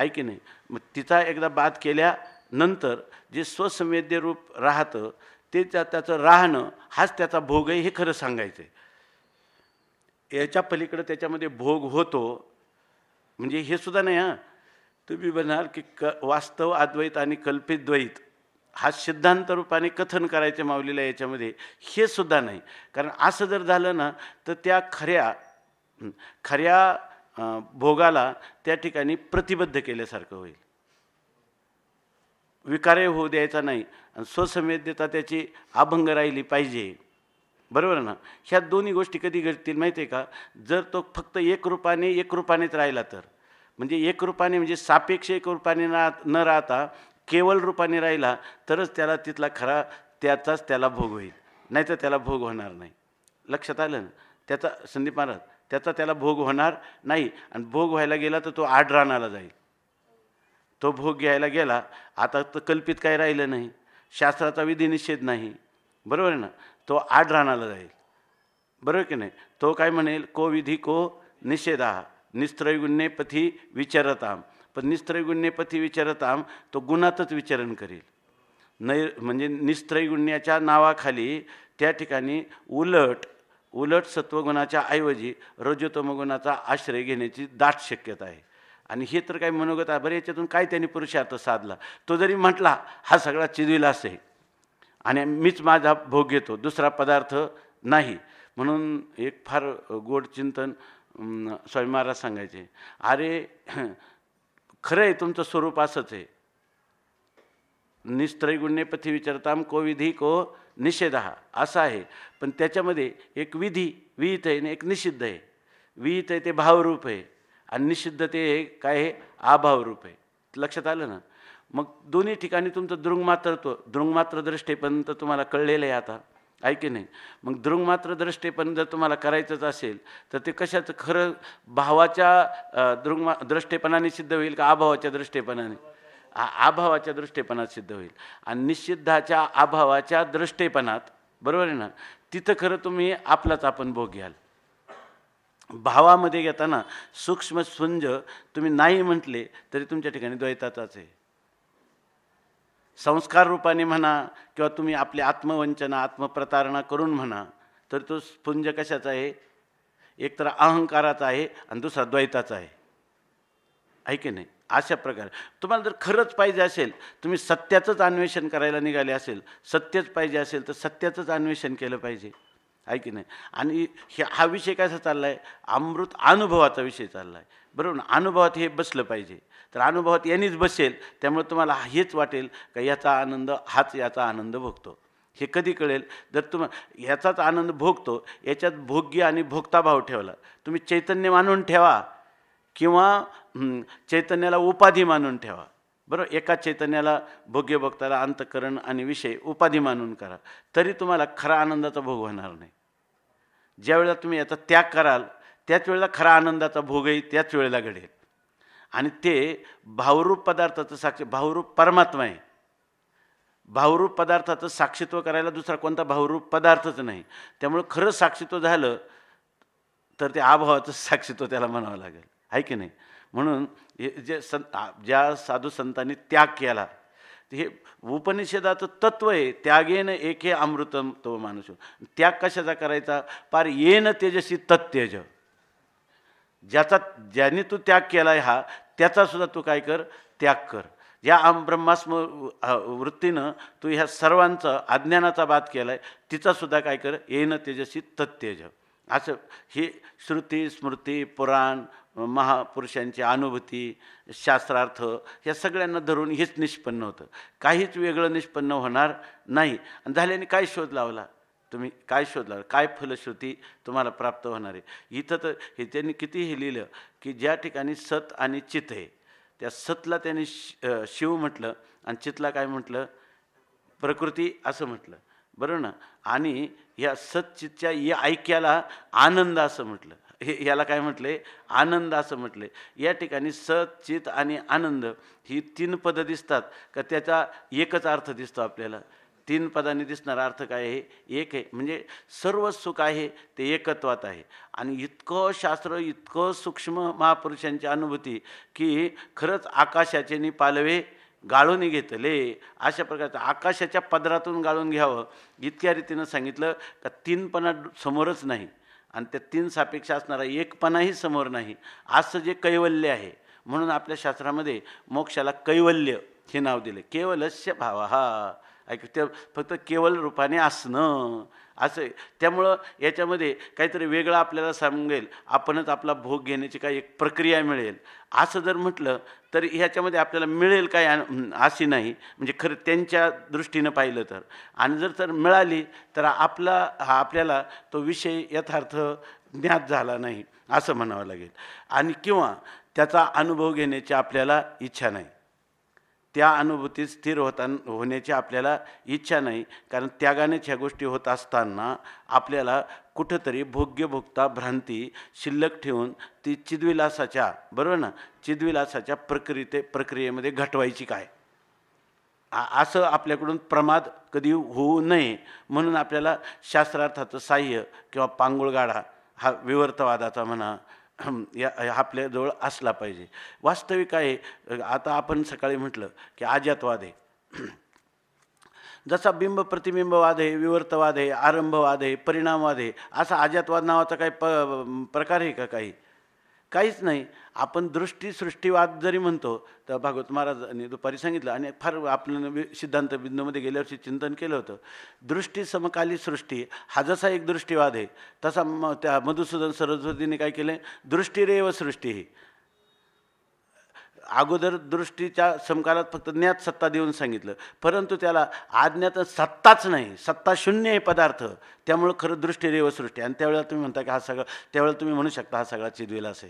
की नाही. मग तिचा एकदा बात केल्यानंतर जे स्वसंवेद्य रूप राहतं ते त्याचं राहणं हाच त्याचा भोग आहे, हे खरं सांगायचं आहे. याच्या पलीकडं त्याच्यामध्ये भोग होतो म्हणजे हे सुद्धा नाही. हां, तुम्ही म्हणाल की वास्तव अद्वैत आणि कल्पित द्वैत हा सिद्धांत रूपाने कथन करायचे माऊलीला याच्यामध्ये, हे सुद्धा नाही. कारण असं जर झालं ना तर त्या खऱ्या भोगाला त्या ठिकाणी प्रतिबद्ध केल्यासारखं होईल, विकारे होऊ द्यायचा नाही, आणि स्वसंवेद्यता त्याची अभंग राहिली पाहिजे, बरोबर ना. ह्या दोन्ही गोष्टी कधी घडतील माहिती आहे का, जर तो फक्त एक रूपानेच राहिला तर. म्हणजे एक रूपाने म्हणजे सापेक्ष एक रूपाने न राहता केवळ रूपाने राहिला तरच त्याला तिथला खरा त्याचाच त्याला भोग होईल, नाही तर त्याला भोग होणार नाही. लक्षात आलं ना. त्याचा संदीप महाराज त्याला भोग होणार नाही, आणि भोग व्हायला गेला तर तो आडरानाला जाईल. तो भोग घ्यायला गेला आता तर कल्पित काही राहिलं नाही, शास्त्राचा विधिनिषेध नाही, बरोबर आहे ना, तो आढराणाला जाईल, बरोबर की नाही. तो काय म्हणेल, को विधी को निषेधा निस्त्रैगुण्ये पथी विचरताम. पण निस्त्रैगुण्ये पथी विचरताम तो गुणातच विचरण करेल. म्हणजे निस्त्रैगुण्याच्या नावाखाली त्या ठिकाणी उलट सत्वगुणाच्या ऐवजी रजोतमगुणाचा आश्रय घेण्याची दाट शक्यता आहे. आणि हे तर काही मनोगत आहे, बरं याच्यातून काय त्यांनी पुरुषार्थ साधला. तो जरी म्हटला हा सगळा चिदविलास आहे आणि मीच माझा भोग घेतो, दुसरा पदार्थ नाही, म्हणून एक फार गोड चिंतन स्वामी महाराज सांगायचे, अरे खरं आहे तुमचं स्वरूप असंच आहे, निस्त्रैगुण्ये पथी विचरताम को विधी को निषेधा असं आहे. पण त्याच्यामध्ये एक विहित आहे आणि एक निषिद्ध आहे. विहित आहे ते भावरूप आहे आणि निषिद्ध ते काय आहे, अभावरूप आहे. लक्षात आलं ना. मग दोन्ही ठिकाणी तुमचं दृंगमात्र दृष्टेपर्यंत तुम्हाला कळलेलं आहे आता, आहे की नाही. मग दृंगमात्र दृष्टेपर्यंत जर तुम्हाला करायचंच असेल तर ते कशाचं खरं, भावाच्या दृष्टेपणाने सिद्ध होईल का अभावाच्या दृष्टेपणाने? अभावाच्या दृष्टेपणात सिद्ध होईल. आणि निषिद्धाच्या अभावाच्या दृष्टेपणात, बरोबर आहे ना, तिथं खरं तुम्ही आपलाच आपण भोग घ्याल. भावामध्ये घेताना सूक्ष्म स्फुंज तुम्ही नाही म्हटले तरी तुमच्या ठिकाणी द्वैताचाच आहे. संस्कार रूपाने म्हणा किंवा तुम्ही आपली आत्मवंचना आत्मप्रतारणा करून म्हणा, तर तो स्फुंज कशाचा आहे? एक तर अहंकाराचा आहे आणि दुसरा द्वैताचा आहे की नाही. अशा प्रकारे तुम्हाला जर खरंच पाहिजे असेल, तुम्ही सत्याचंच अन्वेषण करायला निघाले असेल, सत्यच पाहिजे असेल तर सत्याचंच अन्वेषण केलं पाहिजे, आहे की नाही. आणि हा विषय कसा चालला आहे? अमृत अनुभवाचा विषय चालला आहे, बरोबर ना. अनुभवात हे बसलं पाहिजे, तर अनुभवात यांनीच बसेल. त्यामुळे तुम्हाला हेच वाटेल का याचा आनंद हाच याचा आनंद भोगतो. हे कधी कळेल? जर तुम्ही याचाच आनंद भोगतो, याच्यात भोग्य आणि भोगताभाव ठेवला. तुम्ही चैतन्य मानून ठेवा किंवा चैतन्याला उपाधी मानून ठेवा, बरोबर. एका चैतन्याला भोग्य भोगताला अंतःकरण आणि विषय उपाधी मानून करा, तरी तुम्हाला खरा आनंदाचा भोग होणार नाही. ज्यावेळेला तुम्ही याचा त्याग कराल त्याच वेळेला खरा आनंदाचा भोगही त्याच वेळेला घडेल. आणि ते भावरूप पदार्थाचं साक्ष, भावरूप परमात्मा आहे. भावरूप पदार्थाचं साक्षित्व करायला दुसरा कोणता भावरूप पदार्थच नाही. त्यामुळे खरं साक्षित्व झालं तर ते अभावाचं साक्षित्व त्याला म्हणावं लागेल, आहे की नाही. म्हणून जे ज्या साधू संतांनी त्याग केला, हे उपनिषदाचं तत्व आहे. त्यागेन एके अमृतम तो माणूस. त्याग कशाचा करायचा? पार येन तेजसी तत्तेज. ज्याने तू त्याग केला आहे हा, त्याचा सुद्धा तू काय कर, त्याग कर. या ब्रह्मास्म वृत्तीनं तू ह्या सर्वांचा अज्ञानाचा बाध केला आहे, तिचासुद्धा काय कर, येन तेजसी तत्तेज. असं हे श्रुती स्मृती पुराण महापुरुषांची अनुभूती शास्त्रार्थ या सगळ्यांना धरून हेच निष्पन्न होतं. काहीच वेगळं निष्पन्न होणार नाही. आणि झाल्याने काय शोध लावला तुम्ही? काय शोध लावला? काय फलश्रुती तुम्हाला प्राप्त होणार आहे? इथं तर हे त्यांनी किती हे लिहिलं की ज्या ठिकाणी सत आणि चित आहे, त्या सतला त्यांनी शिव म्हटलं आणि चितला काय म्हटलं? प्रकृती असं म्हटलं, बरोबर ना. आणि या सतचितच्या या ऐक्याला आनंद असं म्हटलं. याला काय म्हटले? आनंद असं म्हटले. या ठिकाणी सत चित आणि आनंद ही तीन पदं दिसतात का त्याचा एकच अर्थ दिसतो आपल्याला? तीन पदांनी दिसणारा अर्थ काय आहे? एक आहे. म्हणजे सर्व सुख आहे ते एकत्वात आहे. आणि इतकं शास्त्र, इतकं सूक्ष्म महापुरुषांची अनुभूती की खरंच आकाशाचे नि पालवे गाळून घेतले, अशा प्रकारचं आकाशाच्या पदरातून गाळून घ्यावं इतक्या रीतीनं सांगितलं का तीनपणा समोरच नाही आणि त्या तीन सापेक्ष असणारा एकपणाही समोर नाही, असं जे कैवल्य आहे. म्हणून आपल्या शास्त्रामध्ये मोक्षाला कैवल्य हे नाव दिले. केवलस्य भाव हा ऐक, ते फक्त केवल रूपाने असणं असं. त्यामुळं याच्यामध्ये काहीतरी वेगळं आपल्याला सांगेल, आपणच आपला भोग घेण्याची काही एक प्रक्रिया मिळेल असं जर म्हटलं तर ह्याच्यामध्ये आपल्याला मिळेल काय अशी नाही. म्हणजे खरं त्यांच्या दृष्टीनं पाहिलं तर. आणि जर मिळाली तर आपल्याला तो विषय यथार्थ ज्ञात झाला नाही असं म्हणावं लागेल. आणि किंवा त्याचा अनुभव घेण्याची आपल्याला इच्छा नाही, त्या अनुभूतीत स्थिर होण्याची आपल्याला इच्छा नाही. कारण त्यागानेच ह्या गोष्टी होत असताना आपल्याला कुठंतरी भोग्यभोक्ता भ्रांती शिल्लक ठेवून ती चिद्विलासाच्या, बरोबर ना, चिद्विलासाच्या प्रक्रियेमध्ये घटवायची काय. असं आपल्याकडून प्रमाद कधी होऊ नये म्हणून आपल्याला शास्त्रार्थाचं साह्य किंवा पांगुळगाडा हा विवर्तवादाचा म्हणा या आपल्याजवळ असला पाहिजे. वास्तविक आहे, आता आपण सकाळी म्हटलं की अजातवाद आहे. जसा बिंब प्रतिबिंबवाद आहे, विवर्तवाद आहे, आरंभवाद आहे, परिणामवाद आहे, असा अजातवाद नावाचा काही प्रकार आहे का? काहीच नाही. आपण दृष्टीसृष्टीवाद जरी म्हणतो तर भागवत महाराजांनी दुपारी सांगितलं आणि फार आपलं सिद्धांत बिंदूमध्ये गेल्या वर्षी चिंतन केलं होतं. दृष्टी समकाली सृष्टी हा जसा एक दृष्टीवाद आहे, तसा त्या मधुसूदन सरस्वतीने काय केलं, दृष्टीरेव सृष्टी ही. अगोदर दृष्टीच्या समकालात फक्त ज्ञात सत्ता देऊन सांगितलं, परंतु त्याला अज्ञात सत्ताच नाही, सत्ता शून्य आहे पदार्थ, त्यामुळं खरं दृष्टीरेव सृष्टी. आणि त्यावेळेला तुम्ही म्हणता की हा सगळा, त्यावेळेला तुम्ही म्हणू शकता हा सगळा चिद्विलास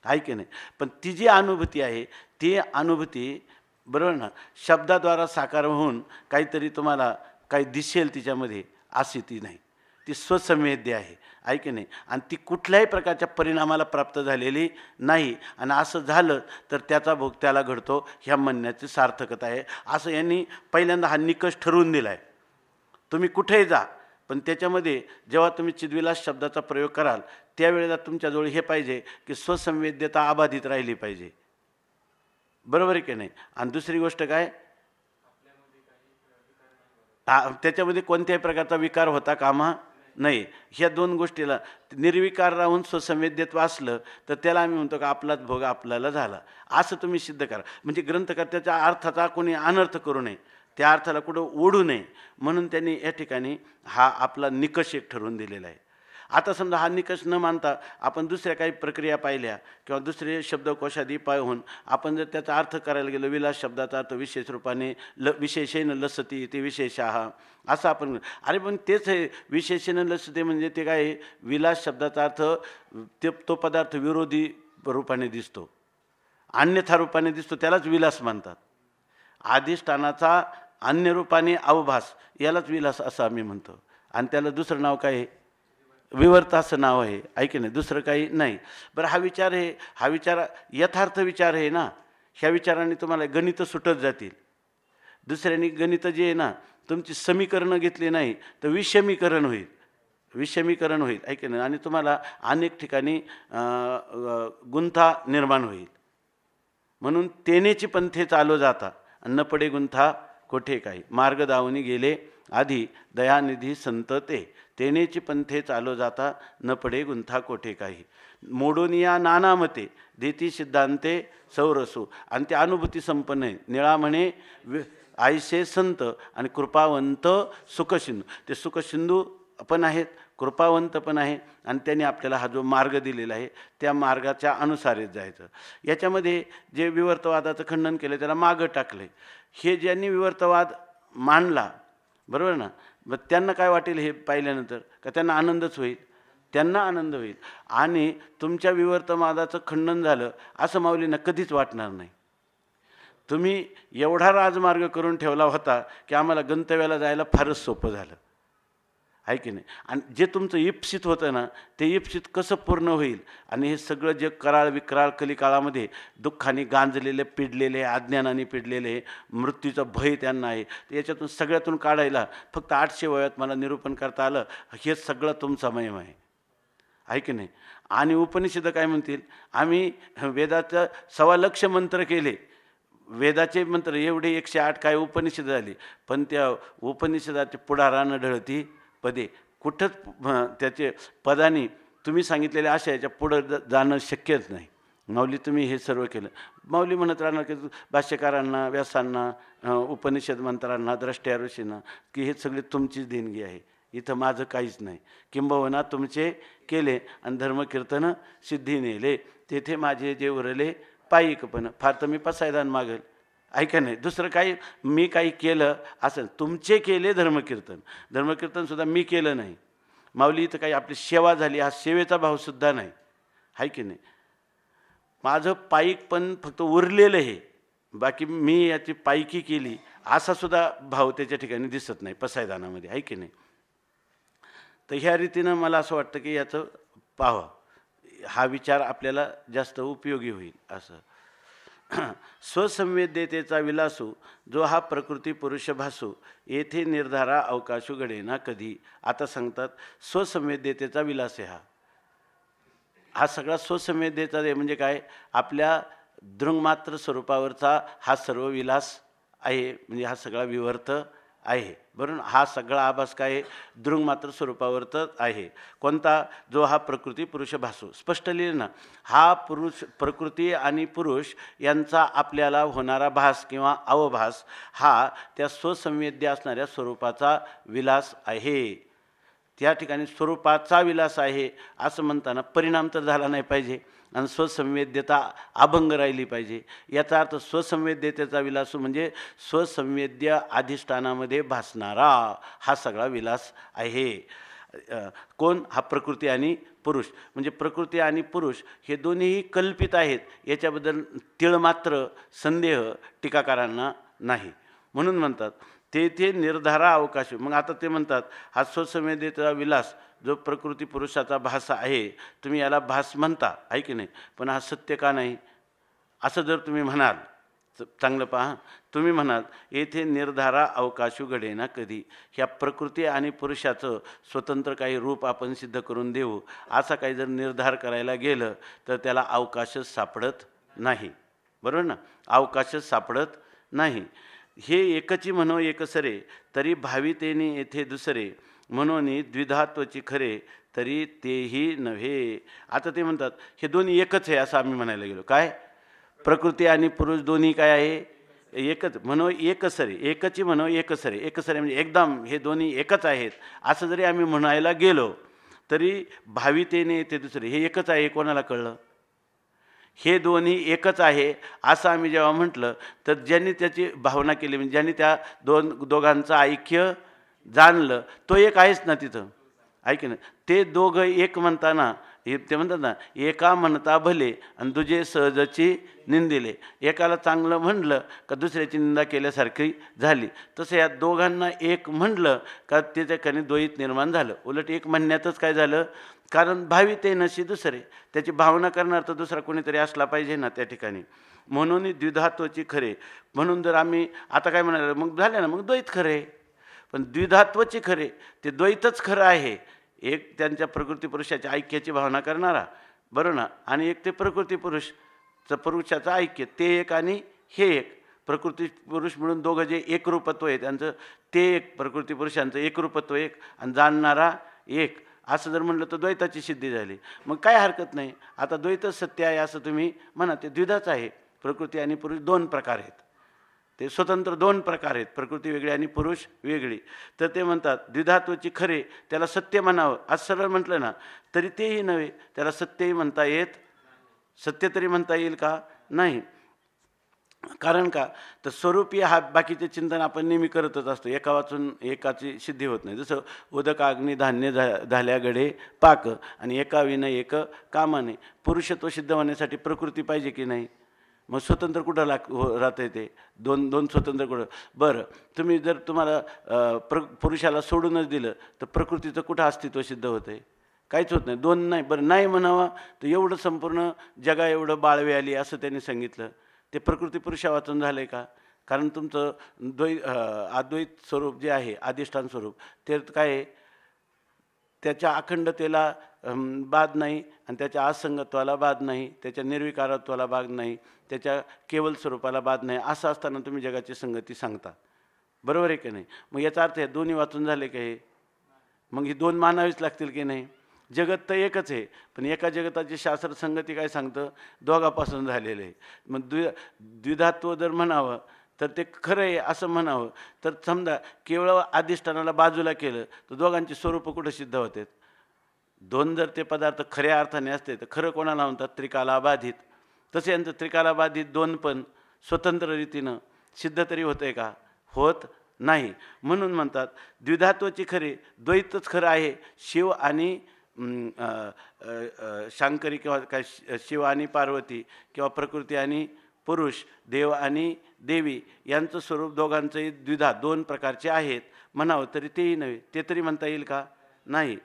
आहे की नाही. पण ती जी अनुभूती आहे ती अनुभूती बरोबर ना, शब्दाद्वारा साकार होऊन काहीतरी तुम्हाला काही दिसेल तिच्यामध्ये, अशी ती नाही. ती स्वसंवेद्य आहे की नाही. आणि ती कुठल्याही प्रकारच्या परिणामाला प्राप्त झालेली नाही. आणि असं झालं तर त्याचा भोग त्याला घडतो, ह्या म्हणण्याची सार्थकता आहे. असं यांनी पहिल्यांदा हा निकष ठरवून दिला आहे. तुम्ही कुठेही जा, पण त्याच्यामध्ये जेव्हा तुम्ही चिद्विलास शब्दाचा प्रयोग कराल त्यावेळेला तुमच्याजवळ हे पाहिजे की स्वसंवेद्यता अबाधित राहिली पाहिजे. बरोबर आहे की नाही. आणि दुसरी गोष्ट काय, त्याच्यामध्ये कोणत्याही प्रकारचा विकार होता कामा नाही. ह्या दोन गोष्टीला निर्विकार राहून स्वसंवेद्यत्व असलं तर त्याला आम्ही म्हणतो का आपलाच भोग आपल्याला झाला, असं तुम्ही सिद्ध करा. म्हणजे ग्रंथकर्त्याच्या अर्थाचा कोणी अनर्थ करू नये, त्या अर्थाला कुठं ओढू नये, म्हणून त्यांनी या ठिकाणी हा आपला निकष एक ठरवून दिलेला आहे. आता समजा हा निकष न मानता आपण दुसऱ्या काही प्रक्रिया पाहिल्या किंवा दुसरे शब्दकोशादी पाहून आपण जर त्याचा अर्थ करायला गेलो, विलास शब्दाचा अर्थ विशेष रूपाने विशेषेन लसती ते विशेषाः, असं आपण, अरे पण तेच आहे विशेषेन लसते म्हणजे ते काय, विलास शब्दाचा अर्थ तो पदार्थ विरोधी रूपाने दिसतो, अन्यथा रूपाने दिसतो, त्यालाच विलास म्हणतात. अधिष्ठानाचा अन्य रूपाने अवभास यालाच विलास असं आम्ही म्हणतो. आणि त्याला दुसरं नाव काय आहे, विवर्त असं नाव आहे, ऐक नाही, दुसरं काही नाही. बरं हा विचार आहे, हा विचार यथार्थ विचार आहे ना. ह्या विचाराने तुम्हाला गणितं सुटत जातील. दुसऱ्याने गणितं जे आहे ना, तुमची समीकरणं घेतली नाही तर विषमीकरण होईल, ऐक नाही. आणि तुम्हाला अनेक ठिकाणी गुंथा निर्माण होईल. म्हणून तेनेची पंथे चालो जाता न पडे गुंथा कोठे काही, मार्ग दावनी गेले आधी दयानिधी संत तेनेची पंथे चालो जाता न पडे गुंथा कोठे काही, मोडोनिया नाना मते देती सिद्धांते सौरसू. आणि ते अनुभूती संपन्न आहे. निळा म्हणे आयसे संत आणि कृपावंत सुखसिंधू. ते सुखसिंधू पण आहेत, कृपावंत पण आहे. आणि त्यांनी आपल्याला हा जो मार्ग दिलेला आहे त्या मार्गाच्या अनुसारच जायचं. याच्यामध्ये जे विवर्तवादाचं खंडन केलं त्याला मागं टाकले. हे ज्यांनी विवर्तवाद मांडला, बरोबर ना, मग त्यांना काय वाटेल हे पाहिल्यानंतर, का त्यांना आनंदच होईल, त्यांना आनंद होईल. आणि तुमच्या विवर्तवादाचं खंडन झालं असं माऊलींना कधीच वाटणार नाही. तुम्ही एवढा राजमार्ग करून ठेवला होता की आम्हाला गंतव्याला जायला फारच सोपं झालं, आहे की नाही. आणि जे तुमचं इप्सित होतं ना, ते इप्सित कसं पूर्ण होईल. आणि हे सगळं जे कराळ विक्राळ कलिकाळामध्ये दुःखाने गांजलेले, पिडलेले, अज्ञानाने पिडलेले, मृत्यूचं भय त्यांना आहे, तर याच्यातून सगळ्यातून काढायला फक्त 800 वयात मला निरूपण करता आलं. हे सगळं तुमचा महिमा आहे की नाही. आणि उपनिषद काय म्हणतील, आम्ही वेदाचं 1.25 लाख मंत्र केले, वेदाचे मंत्र एवढे 108 काय उपनिषद झाली, पण त्या उपनिषदाचे पुढारानं ढळती पदे. कुठंच त्याचे पदांनी तुम्ही सांगितलेल्या आशयाच्या पुढं जाणं शक्यच नाही. माऊली तुम्ही हे सर्व केलं. माऊली म्हणत राहणार की भाष्यकारांना, व्यासांना, उपनिषद मंत्रांना, द्रष्ट्या ऋषींना की हे सगळे तुमचीच देणगी आहे, इथं माझं काहीच नाही. किंबहुना तुमचे केले आणि धर्मकीर्तन सिद्धी नेले, तेथे माझे जे उरले पायिकपण. फार तर मी पसायदान मागेल, ऐका नाही, दुसरं काही मी काही केलं असं. तुमचे केले धर्मकीर्तनसुद्धा मी केलं नाही. माऊली इथं काही आपली सेवा झाली, हा सेवेचा भावसुद्धा नाही, आहे की नाही. माझं पायिकपण फक्त उरलेलं आहे, बाकी मी याची पायकी केली असा सुद्धा भाव त्याच्या ठिकाणी दिसत नाही पसायदानामध्ये, आहे की नाही. तर ह्या रीतीनं मला असं वाटतं की याचं पाहावं, हा विचार आपल्याला जास्त उपयोगी होईल असं. स्वसंवेद्यतेचा विलासू जो हा प्रकृती पुरुष भासू येथे निर्धारा अवकाशू घडेना कधी. आता सांगतात स्वसंवेद्यतेचा विलास आहे हा सगळा स्वसंवेद्यता म्हणजे काय, आपल्या दृंगमात्र स्वरूपावरचा हा सर्व विलास आहे, म्हणजे हा सगळा विवर्त आहे. बरोबर, हा सगळा आभास काय आहे, दृंगमात्र स्वरूपावरच आहे. कोणता, जो हा प्रकृती पुरुष भासू. स्पष्ट लिहिलं ना, हा पुरुष, प्रकृती आणि पुरुष यांचा आपल्याला होणारा भास किंवा अवभास हा त्या स्वसंवेद्य असणाऱ्या स्वरूपाचा विलास आहे. त्या ठिकाणी स्वरूपाचा विलास आहे असं म्हणताना परिणाम तर झाला नाही पाहिजे आणि स्वसंवेद्यता अभंग राहिली पाहिजे. याचा अर्थ स्वसंवेद्यतेचा विलास म्हणजे स्वसंवेद्य अधिष्ठानामध्ये भासणारा हा सगळा विलास आहे. कोण, हा प्रकृती आणि पुरुष. म्हणजे प्रकृती आणि पुरुष हे दोन्हीही कल्पित आहेत, याच्याबद्दल तिळमात्र संदेह टीकाकारांना नाही. म्हणून म्हणतात तेथे निर्धारा अवकाश. मग आता ते म्हणतात हा स्वसंवेद्यतेचा विलास जो प्रकृती पुरुषाचा भास आहे, तुम्ही याला भास म्हणता आहे की नाही, पण हा सत्य का नाही असं जर तुम्ही म्हणाल, चांगलं पहा, तुम्ही म्हणाल येथे निर्धारा अवकाशू घडेना कधी. ह्या प्रकृती आणि पुरुषाचं स्वतंत्र काही रूप आपण सिद्ध करून देऊ असा काही जर निर्धार करायला गेलं तर त्याला अवकाशच सापडत नाही. बरोबर ना, अवकाशच सापडत नाही. हे एकची म्हणो एकसरे तरी भावितेने येथे दुसरे म्हणून द्विधात्वची खरे तरी तेही नव्हे. आता ते म्हणतात हे दोन्ही एकच आहे असं आम्ही म्हणायला गेलो. काय, प्रकृती आणि पुरुष दोन्ही काय आहे, एकच म्हणो एकसरे, एकची म्हणो एकसरे. एकसरे म्हणजे एकदम हे दोन्ही एकच आहेत असं जरी आम्ही म्हणायला गेलो तरी भावितेने येथे दुसरे, हे एकच आहे कोणाला कळलं, हे दोन्ही एकच आहे असं आम्ही जेव्हा म्हटलं तर ज्यांनी त्याची भावना केली, म्हणजे ज्यांनी त्या दोघांचं ऐक्य जाणलं तो एक आहेच ना तिथं, ऐक ना. ते दोघं एक म्हणताना ते म्हणतात ना, एका म्हणता भले आणि दुजे सहजची निंदिले. एकाला चांगलं म्हणलं का दुसऱ्याची निंदा केल्यासारखी झाली. तसं या दोघांना एक म्हणलं का त्याच्याकडे द्वैत निर्माण झालं. उलट एक म्हणण्यातच काय झालं, कारण भावी ते नशी दुसरे, त्याची भावना करणार तर दुसरा कोणीतरी असला पाहिजे ना त्या ठिकाणी. म्हणून द्विधात्वची खरे. म्हणून जर आम्ही आता काय म्हणाल मग झाले ना, मग द्वैत खरे. पण द्विधात्वची खरे, ते द्वैतच खरं आहे. एक त्यांच्या प्रकृती पुरुषाच्या ऐक्याची भावना करणारा, बरोबर ना, आणि एक ते प्रकृती पुरुषाचं ऐक्य, ते एक आणि हे एक. प्रकृती पुरुष मिळून दोघं जे एकरूपत्व आहे त्यांचं, ते एक प्रकृती पुरुषांचं एकरूपत्व एक आणि जाणणारा एक, असं जर म्हणलं तर द्वैताची सिद्धी झाली. मग काय हरकत नाही. आता द्वैतच सत्य आहे असं तुम्ही म्हणा, ते द्विधाच आहे. प्रकृती आणि पुरुष दोन प्रकार आहेत, ते स्वतंत्र दोन प्रकार आहेत, प्रकृती वेगळी आणि पुरुष वेगळी. तर ते म्हणतात द्विधात्वची खरे, त्याला सत्य म्हणावं आज सरळ म्हटलं ना तरी तेही नव्हे, त्याला सत्यही म्हणता येत, सत्य तरी म्हणता येईल का, नाही. कारण का, तर स्वरूपी हा बाकीचे चिंतन आपण नेहमी करतच असतो, एका वाचून एकाची सिद्धी होत नाही. जसं उदक अग्नी धान्य झाल्या गडे पाक आणि एका विना एक कामाने. पुरुषत्व सिद्ध होण्यासाठी प्रकृती पाहिजे की नाही, मग स्वतंत्र कुठं राहतं ते, दोन दोन स्वतंत्र कुठं. बरं, तुम्ही जर तुम्हाला पुरुषाला सोडूनच दिलं तर प्रकृतीचं कुठं अस्तित्व सिद्ध होतं आहे, काहीच होत नाही. दोन नाही, बरं नाही म्हणावं तर एवढं संपूर्ण जगा एवढं बाळवे आली असं त्यांनी सांगितलं, ते प्रकृती पुरुषा वाचून झालं आहे का. कारण तुमचं अद्वैत स्वरूप जे आहे, अधिष्ठान स्वरूप, ते काय आहे, त्याच्या अखंडतेला बाद नाही आणि त्याच्या असंगत्वाला बाद नाही, त्याच्या निर्विकारत्वाला बाद नाही, त्याच्या केवल स्वरूपाला बाद नाही. असं असताना तुम्ही जगाची संगती सांगता, बरोबर आहे की नाही. मग याचा अर्थ हे दोन्ही वाचून झाले का, हे मग ही दोन मानावीच लागतील की नाही. जगत तर एकच आहे, पण एका जगताची शास्त्र संगती काय सांगतं, दोघापासून झालेलं आहे. मग द्विधात्व जर म्हणावं तर ते खरं आहे असं म्हणावं, तर समजा केवळ अधिष्ठानाला बाजूला केलं तर दोघांची स्वरूपं कुठं सिद्ध होते. दोन जर ते पदार्थ खऱ्या अर्थाने असते तर खरं कोणाला म्हणतात, त्रिकालाबाधित. तसे यांचं त्रिकालाबाधित दोन पण स्वतंत्र रीतीनं सिद्ध तरी होतंय का, होत नाही. म्हणून म्हणतात द्विधात्वची खरे, द्वैतच खरं आहे. शिव आणि शांकरी किंवा काय, शिव आणि पार्वती किंवा प्रकृती आणि पुरुष, देव आणि देवी यांचं स्वरूप दोघांचंही द्विधा दोन प्रकारचे आहेत म्हणावं तरी तेही नव्हे. ते तरी म्हणता येईल का, नाही.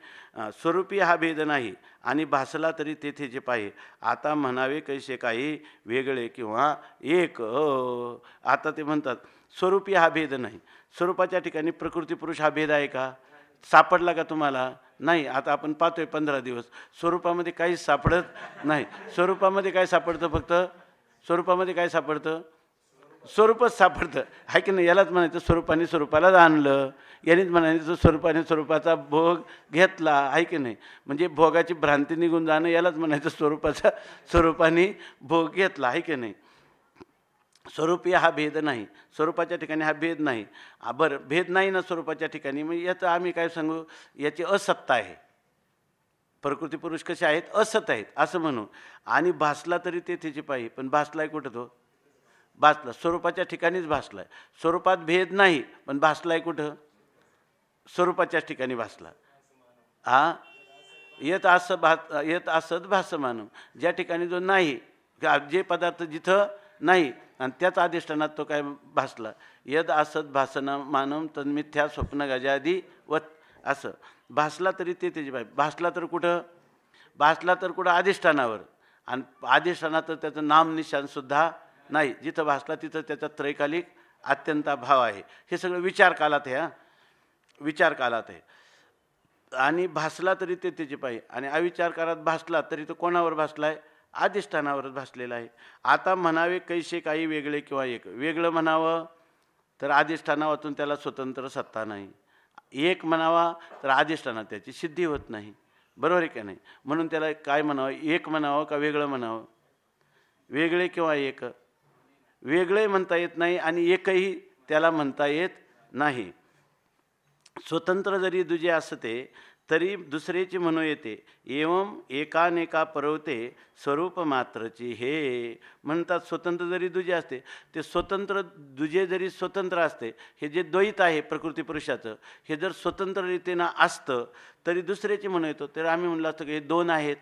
स्वरूपी हा भेद नाही आणि भासला तरी तेथेचे पाहे. आता म्हणावे कैसे काही वेगळे किंवा एक. आता ते म्हणतात स्वरूपी हा भेद नाही. स्वरूपाच्या ठिकाणी प्रकृती पुरुष हा भेद आहे का? सापडला का तुम्हाला? नाही. आता आपण पाहतोय 15 दिवस स्वरूपामध्ये काहीच सापडत नाही. स्वरूपामध्ये काय सापडतं? फक्त स्वरूपामध्ये काय सापडतं? स्वरूपच सापडतं आहे की नाही. यालाच म्हणायचं स्वरूपाने स्वरूपालाच आणलं. यांनीच म्हणायचं स्वरूपाने स्वरूपाचा भोग घेतला आहे की नाही. म्हणजे भोगाची भ्रांती निघून जाणं यालाच म्हणायचं स्वरूपाचा स्वरूपाने भोग घेतला आहे की नाही. स्वरूपी हा भेद नाही. स्वरूपाच्या ठिकाणी हा भेद नाही. बरं भेद नाही ना स्वरूपाच्या ठिकाणी, मग याचं आम्ही काय सांगू? याची असत्ता आहे. प्रकृती पुरुष कसे आहेत? असत आहेत असं म्हणू. आणि भासला तरी ते त्याची पाहिजे. पण भासलाय कुठं तो? भासला स्वरूपाच्या ठिकाणीच भासलाय. स्वरूपात भेद नाही पण भासलाय कुठं? स्वरूपाच्याच ठिकाणी भासला. हा येत असत भासमानम. ज्या ठिकाणी जो नाही, जे पदार्थ जिथं नाही आणि त्याच अधिष्ठानात तो काय भासला. यद असत भासना मानम तन्मिथ्या स्वप्न गजादी वत. असं भासला तरी ते त्याची पाहिजे. भासला तर कुठं? भासला तर कुठं? अधिष्ठानावर. आणि अधिष्ठानात तर त्याचं नाम निशाणसुद्धा नाही. जिथं भासला तिथं त्याचा त्रैकालिक अत्यंत भाव आहे. हे सगळं विचार कालात आहे. विचार कालात आहे. आणि भासला तरी ते त्याची पाहिजे. आणि अविचार काळात भासला तरी तो कोणावर भासलाय? अधिष्ठानावरच भासलेला आहे. आता म्हणावे कैसे काही वेगळे किंवा एक. वेगळं म्हणावं तर अधिष्ठानावातून त्याला स्वतंत्र सत्ता नाही. एक म्हणावा तर अधिष्ठानात त्याची सिद्धी होत नाही. बरोबर आहे का नाही. म्हणून त्याला काय म्हणावं? एक म्हणावं का वेगळं म्हणावं? वेगळे किंवा एक. वेगळे म्हणता येत नाही आणि एकही त्याला म्हणता येत नाही. स्वतंत्र जरी दुजे असते तरी दुसरेची म्हणू येते. एवं एकानेका परवते स्वरूप मात्रची हे. म्हणतात स्वतंत्र जरी दुजे असते, ते स्वतंत्र दुजे जरी स्वतंत्र असते, हे जे द्वैत आहे प्रकृती पुरुषाचं, हे जर स्वतंत्र रीतीनं असतं तरी दुसऱ्याची म्हणू येतो. तर आम्ही म्हणलं असतं की हे दोन आहेत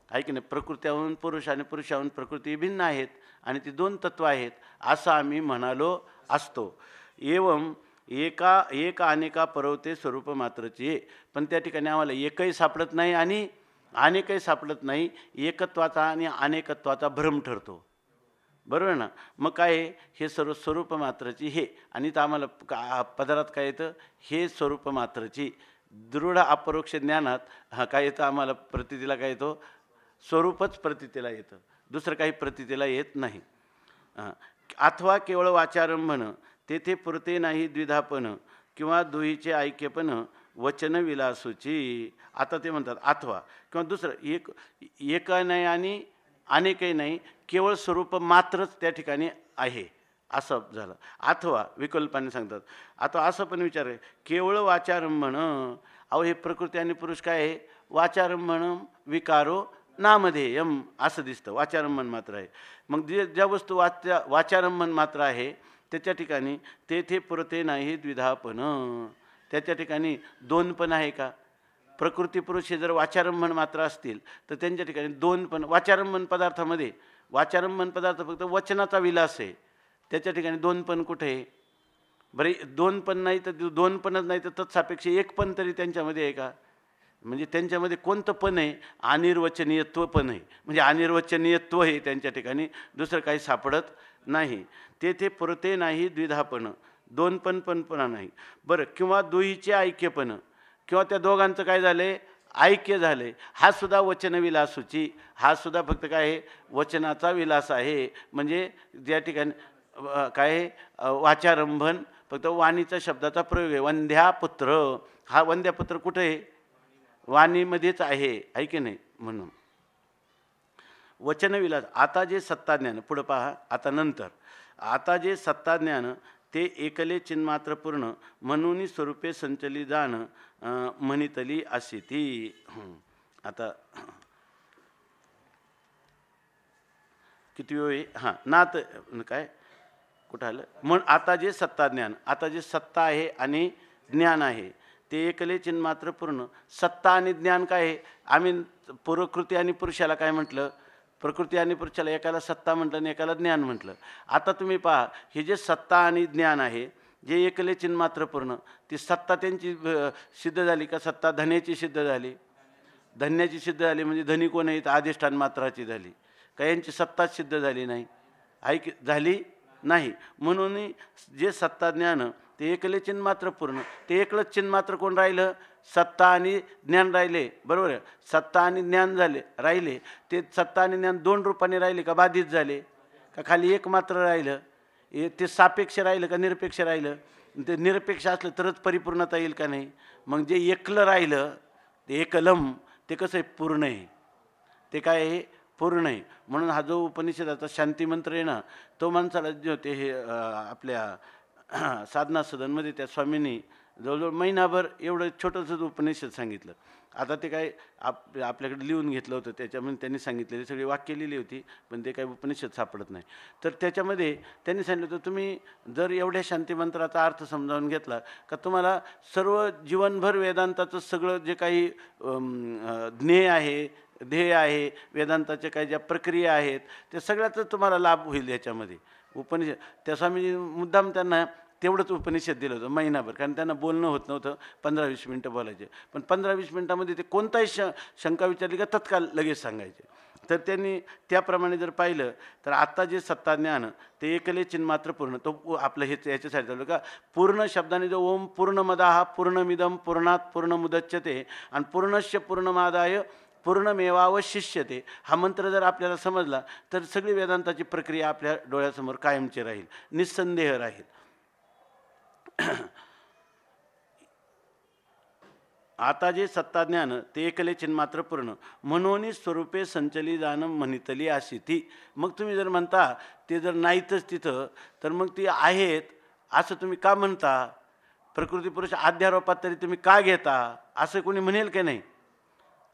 आहे की नाही. प्रकृत्याहून पुरुष आणि पुरुषाहून प्रकृती भिन्न आहेत आणि ती दोन तत्व आहेत असं आम्ही म्हणालो असतो. एवं एक अनेका परवते स्वरूप मात्रची. पण त्या ठिकाणी आम्हाला एकही सापडत नाही आणि अनेकही सापडत नाही. एकत्वाचा आणि अनेकत्वाचा भ्रम ठरतो. बरोबर ना. मग काय हे सर्व स्वरूप मात्रची हे. आणि तर आम्हाला पदार्थ काय येतं? हे स्वरूप मात्रची दृढ अपरोक्ष ज्ञानात काय येतं आम्हाला? प्रतीतीला काय येतो? स्वरूपच प्रतीतीला येतं. दुसरं काही प्रतीतीला येत नाही. अथवा केवळ वाचारंभन तेथे पुरते नाही द्विधापन किंवा दुहीचे ऐक्यपण वचन विलासूची. आता ते म्हणतात अथवा किंवा दुसरं एक नाही आणि अनेकही नाही, केवळ स्वरूप मात्रच त्या ठिकाणी आहे असं झालं. अथवा विकल्पाने सांगतात. आता असं पण विचार आहे केवळ वाचारंभण. अहो हे प्रकृती आणि पुरुष काय आहे? वाचारंभण विकारो नामधेयम असं दिसतं. वाचारंभण मात्र आहे. मग ज्या वस्तू वाचारंभण मात्र आहे त्याच्या ठिकाणी तेथे पुरते नाही द्विधापन. त्याच्या ठिकाणी दोन पण आहे का? प्रकृती पुरुष हे जर वाचारंभण मात्र असतील तर त्यांच्या ठिकाणी दोन पण. वाचारंभण पदार्थामध्ये वाचारंभण पदार्थ फक्त वचनाचा विलास आहे. त्याच्या ठिकाणी दोन पण कुठे आहे? बरं दोन पण नाही तर दोन पणच नाही तर तत्सापेक्ष एक पण तरी त्यांच्यामध्ये आहे का? म्हणजे त्यांच्यामध्ये कोणतं पण आहे? अनिर्वचनीयत्व पण आहे. म्हणजे अनिर्वचनीयत्व हे त्यांच्या ठिकाणी दुसरं काही सापडत नाही. तेथे पुरते नाही द्विधापण. दोन पण नाही. बरं किंवा दुहीचे ऐक्यपण किंवा त्या दोघांचं काय झाले? ऐक्य झाले. हा सुद्धा वचनविलासूची. हा सुद्धा फक्त काय आहे? वचनाचा विलास आहे. म्हणजे ज्या ठिकाणी काय आहे? वाचारंभण फक्त वाणीचा शब्दाचा प्रयोग आहे. वंध्यापुत्र. हा वंध्यापुत्र कुठे आहे? वाणीमध्येच आहे की नाही. म्हणून वचनविलास. आता जे सत्ताज्ञान पुढं पहा. आता नंतर आता जे सत्ताज्ञान ते एकले चिन्मात्र पूर्ण म्हणून स्वरूपे संचली जाण म्हणितली अशी ती. आता किती वेळ? हां नात काय कुठं आलं? मग आता जे सत्ताज्ञान. आता जे सत्ता आहे आणि ज्ञान आहे ते एकले चिन्मात्र पूर्ण. सत्ता आणि ज्ञान काय आहे? आम्ही प्रकृती आणि पुरुषाला काय म्हटलं? प्रकृती आणि पुरुषाला एकाला सत्ता म्हटलं आणि एकाला ज्ञान म्हटलं. आता तुम्ही पहा हे जे सत्ता आणि ज्ञान आहे जे एकले चिन्मात्र पूर्ण, ती सत्ता त्यांची सिद्ध झाली का? सत्ता धन्याची सिद्ध झाली, धन्याची सिद्ध झाली म्हणजे धनी कोण आहे? अधिष्ठान मात्राची झाली का? यांची सत्ताच सिद्ध झाली नाही, ऐक झाली नाही. म्हणून जे सत्ता ज्ञान ते एकले चिन्मात्र पूर्ण, ते एकलंच चिन्मात्र कोण राहिलं? सत्ता आणि ज्ञान राहिले, बरोबर आहे. सत्ता आणि ज्ञान झाले राहिले, ते सत्ता आणि ज्ञान दोन रूपाने राहिले का बाधित झाले? का खाली एक मात्र राहिलं? ते सापेक्ष राहिलं का निरपेक्ष राहिलं? ते निरपेक्ष असलं तरच परिपूर्णता येईल का नाही? मग जे एकलं राहिलं ते एकलम, ते कसं आहे? पूर्ण आहे. ते काय आहे? पूर्ण आहे. म्हणून हा जो उपनिषदाचा शांतिमंत्र आहे ना, तो माणसाला जे होते हे आपल्या साधना सदनमध्ये त्या स्वामींनी जवळजवळ महिनाभर एवढं छोटंसं उपनिषद सांगितलं. आता ते काय आपल्याकडे लिहून घेतलं होतं, त्याच्यामध्ये त्यांनी सांगितलेली सगळी वाक्य लिहिली होती, पण ते काही उपनिषद सापडत नाही. तर त्याच्यामध्ये त्यांनी सांगितलं होतं, तुम्ही जर एवढ्या शांतिमंत्राचा अर्थ समजावून घेतला का तुम्हाला सर्व जीवनभर वेदांताचं सगळं जे काही ज्ञेय आहे, ध्येय आहे, वेदांताच्या काही ज्या प्रक्रिया आहेत, त्या सगळ्याचा तुम्हाला लाभ होईल याच्यामध्ये. उपनिषद त्या स्वामीजी मुद्दाम त्यांना तेवढंच उपनिषद दिलं होतं महिनाभर, कारण त्यांना बोलणं होत नव्हतं, 15-20 मिनटं बोलायचे. पण 15-20 मिनटामध्ये ते कोणताही शंका विचारली का तत्काळ लगेच सांगायचे. तर त्यांनी त्याप्रमाणे जर पाहिलं तर आत्ता जे सत्ताज्ञान ते एकले चिन्मात्र पूर्ण, तो आपलं हेच याच्यासाठी चालू का? पूर्ण शब्दाने जो ओम पूर्णमदाः पूर्णमिदं पूर्णात् पूर्णमुदच्यते आणि पूर्णस्य पूर्णमादाय पूर्णमेवावशिष्यते, हा मंत्र जर आपल्याला समजला तर सगळी वेदांताची प्रक्रिया आपल्या डोळ्यासमोर कायमची राहील, निस्संदेह राहील. आता जे सत्ताज्ञान ते एकले चिन्मात्र पूर्ण, म्हणून स्वरूपे संचली जाणं म्हणितली अशी ती. मग तुम्ही जर म्हणता ते जर नाहीतच तिथं, तर मग ती आहेत असं तुम्ही का म्हणता? प्रकृती पुरुष अध्यारोपात तरी तुम्ही का घेता? असं कोणी म्हणेल की नाही?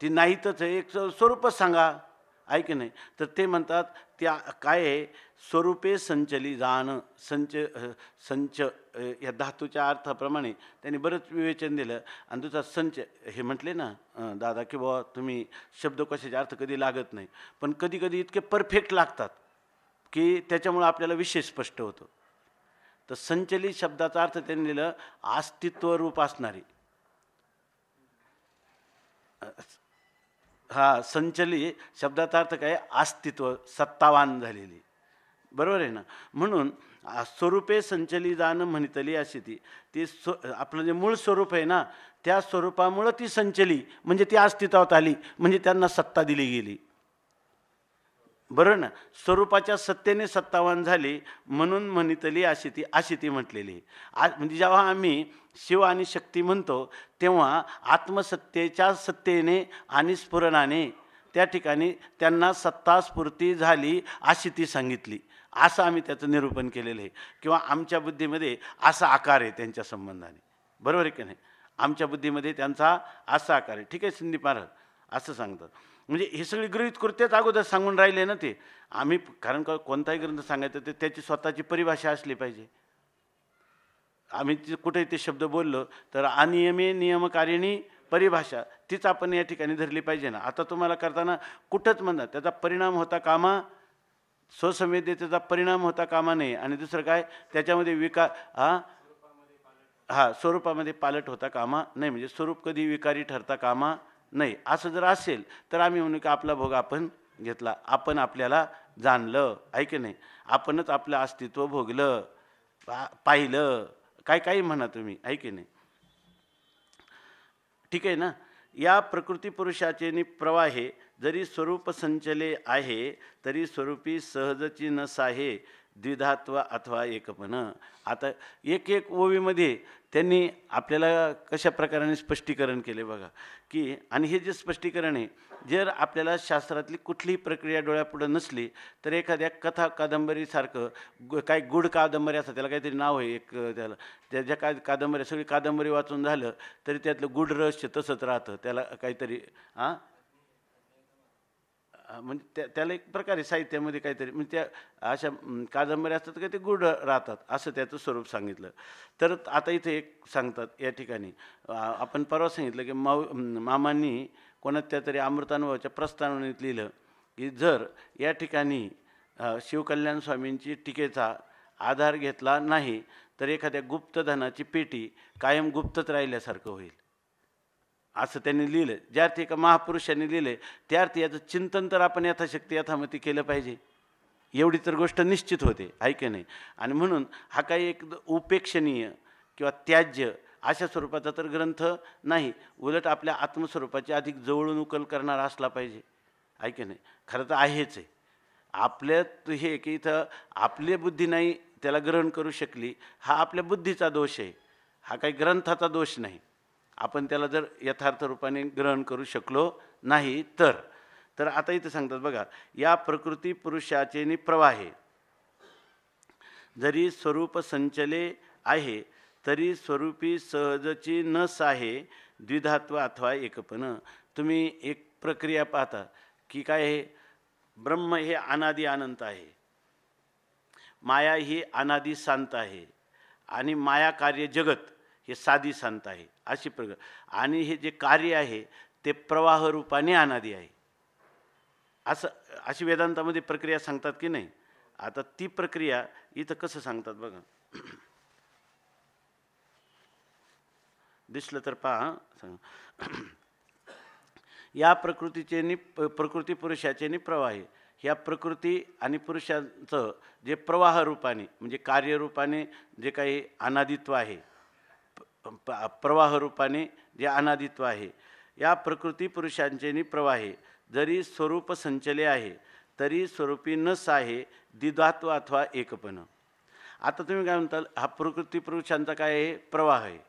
ती नाहीतच आहे, एक स्वरूपच सांगा, आहे की नाही? तर ते म्हणतात त्या काय आहे? स्वरूपे संचली जाण, संच या धातूच्या अर्थाप्रमाणे त्यांनी बरंच विवेचन दिलं. आणि दुसरा संच हे म्हटले ना दादा की बाबा तुम्ही शब्दकोशाचे अर्थ कधी लागत नाही, पण कधी कधी इतके परफेक्ट लागतात की त्याच्यामुळं आपल्याला विषय स्पष्ट होतो. तर संचली शब्दाचा अर्थ त्यांनी दिलं अस्तित्वरूप असणारी. हा संचली शब्दाचा अर्थ काय? अस्तित्व, सत्तावान झालेली, बरोबर आहे ना? म्हणून स्वरूपे संचली जाणं म्हणितली अशी ती आपलं जे मूळ स्वरूप आहे ना, त्या स्वरूपामुळं ती संचली म्हणजे ती अस्तित्वात आली, म्हणजे त्यांना सत्ता दिली गेली, बरोबर ना? स्वरूपाच्या सत्तेने सत्तावान झाली म्हणून म्हणितली अशी ती म्हटलेली. म्हणजे जेव्हा आम्ही शिव आणि शक्ती म्हणतो तेव्हा आत्मसत्तेच्या सत्तेने आणि स्फुरणाने त्या ठिकाणी त्यांना सत्ता स्फूर्ती झाली अशी ती सांगितली, असं आम्ही त्याचं निरूपण केलेलं आहे. किंवा आमच्या बुद्धीमध्ये असा आकार आहे त्यांच्या संबंधाने, बरोबर आहे की नाही? आमच्या बुद्धीमध्ये त्यांचा असा आकार आहे. ठीक आहे, संदीप महाराज असं सांगतात. म्हणजे हे सगळी गृहीत कृत्यच अगोदर सांगून राहिले ना ते आम्ही. कारण का कोणताही ग्रंथ सांगायचं तर त्याची स्वतःची परिभाषा असली पाहिजे. आम्ही कुठेही ते शब्द बोललो तर अनियमे नियमकारिणी परिभाषा तीच आपण या ठिकाणी धरली पाहिजे ना. आता तुम्हाला करताना कुठंच म्हणतात त्याचा परिणाम होता कामा, स्वसंवेद्यतेचा परिणाम होता कामा नये. आणि दुसरं काय त्याच्यामध्ये स्वरूपामध्ये पालट होता कामा नाही, म्हणजे स्वरूप कधी विकारी ठरता कामा नाही. असं जर असेल तर आम्ही म्हणू की आपला भोग आपण घेतला, आपण आपल्याला जाणलं, आहे की नाही? आपणच आपलं अस्तित्व भोगलं, पाहिलं, काही म्हणा तुम्ही, आहे की नाही? ठीक आहे ना? या प्रकृती पुरुषाचे प्रवाहे जरी स्वरूप संचले आहे तरी स्वरूपी सहजची नस आहे, द्विधात्व अथवा एकपण. आता एक ओवीमध्ये त्यांनी आपल्याला कशा प्रकाराने स्पष्टीकरण केले बघा की. आणि हे जे स्पष्टीकरण आहे, जर आपल्याला शास्त्रातली कुठलीही प्रक्रिया डोळ्यापुढं नसली तर एखाद्या कथा कादंबरीसारखं काही गुढ कादंबरी असतात, त्याला काहीतरी नाव आहे एक, त्या ज्या कादंबरी सगळी कादंबरी वाचून झालं तरी त्यातलं गुढ रहस्य तसंच राहतं, त्याला काहीतरी म्हणजे त्याला एक प्रकारे साहित्यामध्ये काहीतरी म्हणजे त्या अशा कादंबऱ्या असतात का ते गुढ राहतात, असं त्याचं स्वरूप सांगितलं. तर आता इथे एक सांगतात या ठिकाणी, आपण परवा सांगितलं की मामांनी कोणाच्या तरी अमृतानुभवाच्या प्रस्तावनेत लिहिलं की जर या ठिकाणी शिवकल्याण स्वामींची टीकेचा आधार घेतला नाही तर एखाद्या गुप्तधनाची पेटी कायम गुप्तच राहिल्यासारखं होईल, असं त्यांनी लिहिलं. ज्या अर्थी एका महापुरुषांनी लिहिलं त्या अर्थी याचं चिंतन तर आपण यथाशक्ती यथामती केलं पाहिजे, एवढी तर गोष्ट निश्चित होते, आहे की नाही. आणि म्हणून हा काही एक उपेक्षणीय किंवा त्याज्य अशा स्वरूपाचा तर ग्रंथ नाही, उलट आपल्या आत्मस्वरूपाची अधिक जवळून उकल करणारा असला पाहिजे, आहे की नाही. खरं तर आहेच आहे आपल्यात हे की इथं आपली बुद्धी नाही त्याला ग्रहण करू शकली, हा आपल्या बुद्धीचा दोष आहे, हा काही ग्रंथाचा दोष नाही. आपण त्याला जर यथार्थ रूपाने ग्रहण करू शकलो नाही तर आता इथं सांगतात बघा, या प्रकृती पुरुषाचे निप्रवाहे जरी स्वरूप संचले आहे, तरी स्वरूपी सहजची नस आहे, द्विधात्व अथवा एकपण. तुम्ही एक प्रक्रिया पाहता की काय आहे, ब्रह्म हे अनादि अनंत आहे, माया ही अनादि शांत आहे, आणि माया कार्य जगत हे साधी शांत आहे, अशी आणि हे जे कार्य आहे ते प्रवाह रूपाने अनादि आहे, असं अशी वेदांतामध्ये प्रक्रिया सांगतात की नाही. आता ती प्रक्रिया इथं कसं सांगतात बघा, दिसलं तर पहा. या प्रकृतीचे प्रकृती पुरुषाचे निप्रवाह, ह्या प्रकृती आणि पुरुषांचं जे प्रवाह रूपाने म्हणजे कार्यरूपाने जे काही अनादित्व आहे, प्रवाह रूपाने जे अनादित्व आहे, या प्रकृती पुरुषांचे निप्रवाहे जरी स्वरूप संचले आहे, तरी स्वरूपी नस आहे, द्विधात्व अथवा एकपण. आता तुम्ही काय म्हणताल, हा प्रकृती पुरुषांचा काय आहे, प्रवाह आहे.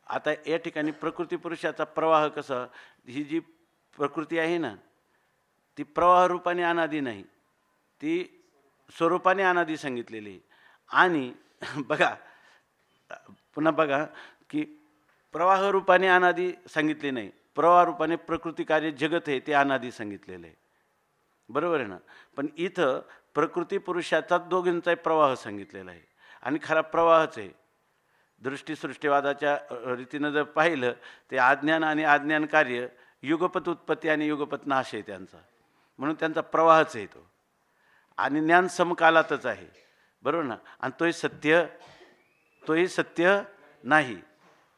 आता या ठिकाणी प्रकृती पुरुषाचा प्रवाह कसा, ही जी प्रकृती आहे ना ती प्रवाह रूपाने अनादि नाही, ती स्वरूपाने अनादि सांगितलेली. आणि बघा पुन्हा बघा की प्रवाह रूपाने अनादि सांगितले नाही, प्रवाह रूपाने प्रकृती कार्य जगत आहे ते अनादि सांगितलेलं आहे, बरोबर आहे ना. पण इथं प्रकृती पुरुषाचा दोघींचाही प्रवाह सांगितलेला आहे, आणि खरा प्रवाहच आहे. दृष्टीसृष्टीवादाच्या रीतीनं जर पाहिलं ते अज्ञान आणि अज्ञान कार्य युगपत उत्पत्ती आणि युगपत नाश आहे त्यांचा, म्हणून त्यांचा प्रवाहच आहे तो, आणि ज्ञान समकालातच आहे, बरोबर ना. आणि तोही सत्य नाही,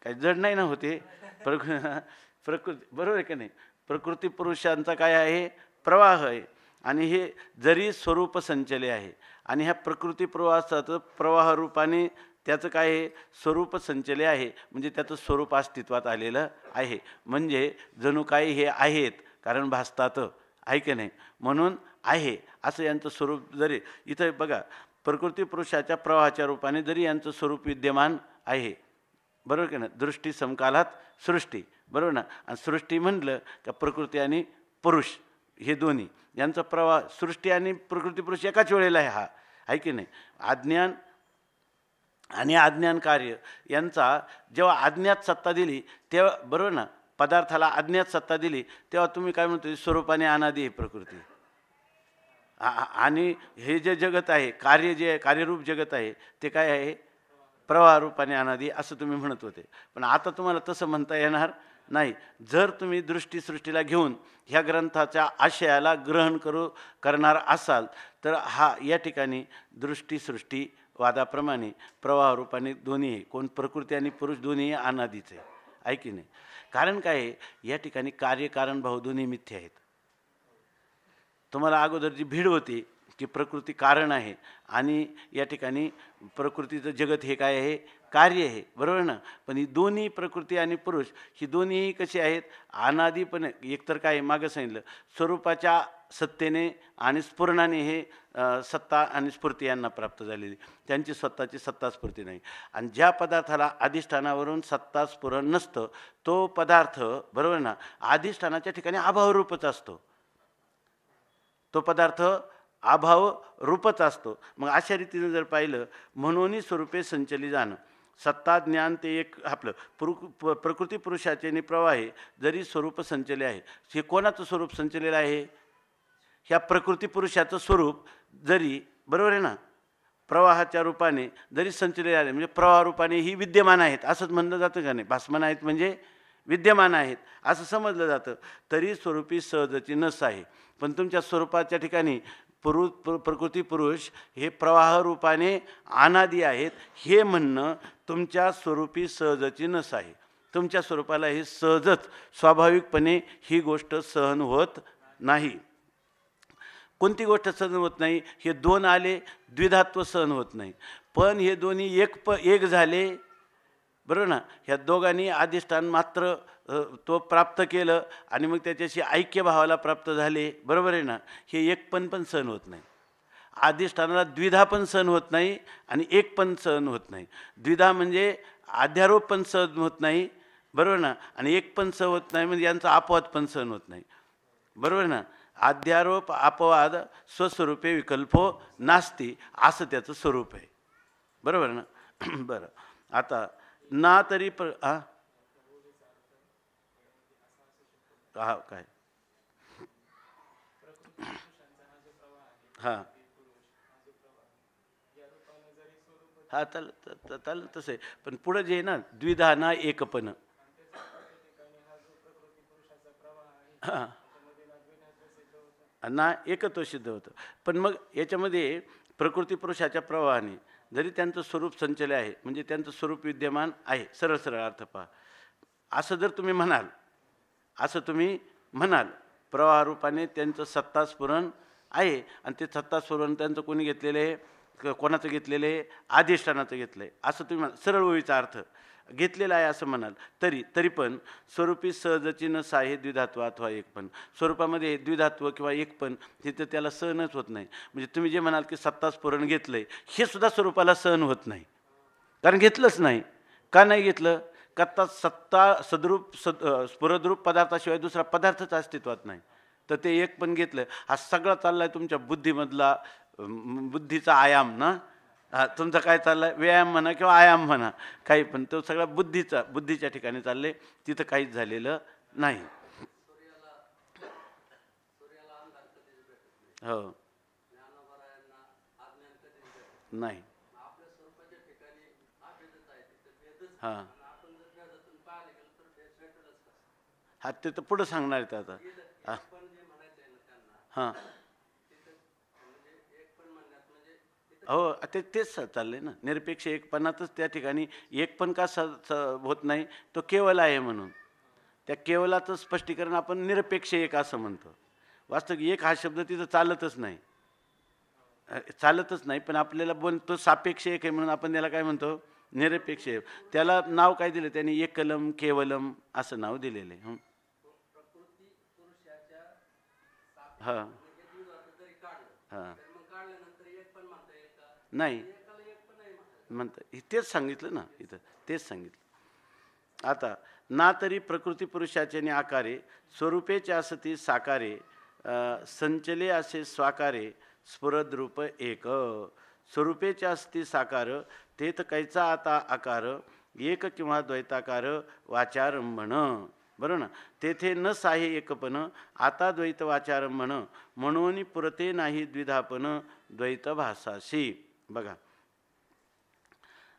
काही जड नाही ना होते प्रकृती, बरोबर आहे का नाही. प्रकृती पुरुषांचा काय आहे, प्रवाह आहे, आणि हे जरी स्वरूप संचले आहे, आणि ह्या प्रकृती प्रवाहाचं प्रवाह रूपाने त्याचं काय आहे, स्वरूप संचले आहे, म्हणजे त्याचं स्वरूप अस्तित्वात आलेलं आहे, म्हणजे जणू काही हे आहेत कारण भासतात, आहे की नाही, म्हणून आहे असं यांचं स्वरूप. जरी इथं बघा प्रकृती पुरुषाच्या प्रवाहाच्या रूपाने जरी यांचं स्वरूप विद्यमान आहे, बरोबर की ना. दृष्टी समकालात सृष्टी, बरोबर ना. आणि सृष्टी म्हटलं का प्रकृती आणि पुरुष हे दोन्ही यांचा प्रवाह, सृष्टी आणि प्रकृती पुरुष एकाच वेळेला आहे, हा आहे की नाही. अज्ञान आणि अज्ञान कार्य यांचा जेव्हा अज्ञात सत्ता दिली तेव्हा, बरोबर ना, पदार्थाला अज्ञात सत्ता दिली तेव्हा तुम्ही काय म्हणतो, स्वरूपाने अनादि आहे प्रकृती. आणि हे जे जगत आहे, कार्य जे आहे, कार्यरूप जगत आहे ते काय आहे, प्रवाह रूपाने अनादि असं तुम्ही म्हणत होते. पण आता तुम्हाला तसं म्हणता येणार नाही. जर तुम्ही दृष्टीसृष्टीला घेऊन ह्या ग्रंथाच्या आशयाला ग्रहण करणार असाल तर हा या ठिकाणी दृष्टीसृष्टी वादाप्रमाणे प्रवाह रूपाने दोन्ही आहे, कोण प्रकृती आणि पुरुष दोन्ही अनादीच आहे की नाही. कारण काय आहे, या ठिकाणी कार्यकारण भाव दोन्ही मिथ्या आहेत. तुम्हाला अगोदर जी भीड होती की प्रकृती कारण आहे आणि या ठिकाणी प्रकृतीचं जगत हे काय आहे, कार्य आहे, बरोबर ना. पण ही दोन्ही प्रकृती आणि पुरुष ही दोन्हीही कशी आहेत, अनादीपणे. एकतर काय मागं सांगितलं, स्वरूपाच्या सत्तेने आणि स्फुरणाने हे सत्ता आणि स्फूर्ती यांना प्राप्त झालेली, त्यांची स्वतःची सत्ता स्फूर्ती नाही. आणि ज्या पदार्थाला अधिष्ठानावरून सत्ता स्फुरण नसतं तो पदार्थ, बरोबर ना, अधिष्ठानाच्या ठिकाणी अभावरूपच असतो, तो पदार्थ अभाव रूपच असतो. मग अशा रीतीने जर पाहिलं, म्हणूनही स्वरूपे संचली जाणं, सत्ता ज्ञान ते एक आपलं प्रकृती पुरुषाचे निप्रवाहे जरी स्वरूप संचले आहे. हे कोणाचं स्वरूप संचलेलं आहे, ह्या प्रकृती पुरुषाचं स्वरूप जरी, बरोबर आहे ना, प्रवाहाच्या रूपाने जरी संचलेले आहे, म्हणजे प्रवाह रूपाने ही विद्यमान आहेत असंच म्हणलं जातं का नाही. भासमान आहेत म्हणजे विद्यमान आहेत असं समजलं जातं. तरी स्वरूपी सहजची नस आहे. पण तुमच्या स्वरूपाच्या ठिकाणी प्रकृती पुरुष हे प्रवाह रूपाने अनादी आहेत हे म्हणणं तुमच्या स्वरूपी सहजची नस आहे. तुमच्या स्वरूपाला हे सहजच स्वाभाविकपणे ही गोष्ट सहन होत नाही. कोणती गोष्ट सहन होत नाही? हे दोन आले, द्विधात्व सहन होत नाही. पण हे दोन्ही एक झाले, बरोबर ना. ह्या दोघांनी अधिष्ठान मात्र तो प्राप्त केलं आणि मग त्याच्याशी ऐक्य भावाला प्राप्त झाले, बरोबर आहे ना. हे एक पण सहन होत नाही. अधिष्ठानाला द्विधा पण सहन होत नाही आणि एक पण सहन होत नाही. द्विधा म्हणजे अध्यारोप पण सहन होत नाही, बरोबर ना. आणि एक पण सहन होत नाही म्हणजे यांचा अपवाद पण सहन होत नाही, बरोबर ना. अध्यारोप अपवाद स्वस्वरूपे विकल्पो नास्ती असं त्याचं स्वरूप आहे, बरोबर ना. बरं, आता ना तरी हा काय हां हा चाल तसं आहे. पण पुढं जे आहे ना, द्विधा ना एकपण, हां ना एकत्व सिद्ध होतं. पण मग याच्यामध्ये प्रकृती पुरुषाच्या प्रवाहाने जरी त्यांचं स्वरूप संचले आहे, म्हणजे त्यांचं स्वरूप विद्यमान आहे, सरळ सरळ अर्थ पहा. असं जर तुम्ही म्हणाल, असं तुम्ही म्हणाल, प्रवाहरूपाने त्यांचं सत्तास्फुरण आहे आणि ते सत्तास्फुरण त्यांचं कोणी घेतलेलं आहे? कोणाचं घेतलेलं आहे? अधिष्ठानाचं घेतलं आहे असं तुम्ही म्हणाल. सरळ ओळीचा अर्थ घेतलेला आहे असं म्हणाल तरी पण स्वरूपी सहजची नस आहे द्विधात्व अथवा एकपण. स्वरूपामध्ये द्विधात्व किंवा एकपण तिथं त्याला सहनच होत नाही. म्हणजे तुम्ही जे म्हणाल की सत्तास्फुरण घेतलं आहे, हे सुद्धा स्वरूपाला सहन होत नाही, कारण घेतलंच नाही. का नाही घेतलं? का सत्ता स्फुरद्रूप पदार्थाशिवाय दुसरा पदार्थच अस्तित्वात नाही. तर ते एक पण घेतलं. हा सगळा चाललाय तुमच्या बुद्धीमधला बुद्धीचा आयाम ना. तुमचा काय चाललाय? व्यायाम म्हणा किंवा आयाम म्हणा, काही पण, तो सगळा बुद्धीच्या ठिकाणी चालले, तिथं काहीच झालेलं नाही. हो नाही. हां हा ते तर पुढं सांगणार आहेत आता. हां हो तेच चाललंय ना. निरपेक्ष एकपणातच त्या ठिकाणी एकपण का होत नाही? तो केवल आहे म्हणून. त्या केवलाचं स्पष्टीकरण आपण निरपेक्ष एक असं म्हणतो. वास्तविक एक हा शब्द तिथं चालतच नाही, पण आपल्याला तो सापेक्ष एक आहे म्हणून आपण त्याला काय म्हणतो? निरपेक्ष एक. त्याला नाव काय दिलं त्यांनी? एकलम केवलम असं नाव दिलेलं आहे. हां हां नाही म्हणतं, तेच सांगितलं ना इथं, तेच सांगितलं. आता ना तरी प्रकृती पुरुषाचे आकारे स्वरूपेचे असती साकारे संचले असे स्वाकारे स्फुरद्रूप एक. स्वरूपेचे असती साकार तेथ कैचा आता आकार एक किंवा द्वैताकार वाचारंभण, बरोबर ना. तेथे न साहे एकपण आता द्वैत वाचारंभण म्हणून पुरते नाही द्विधापन द्वैत भासाशी. बघा,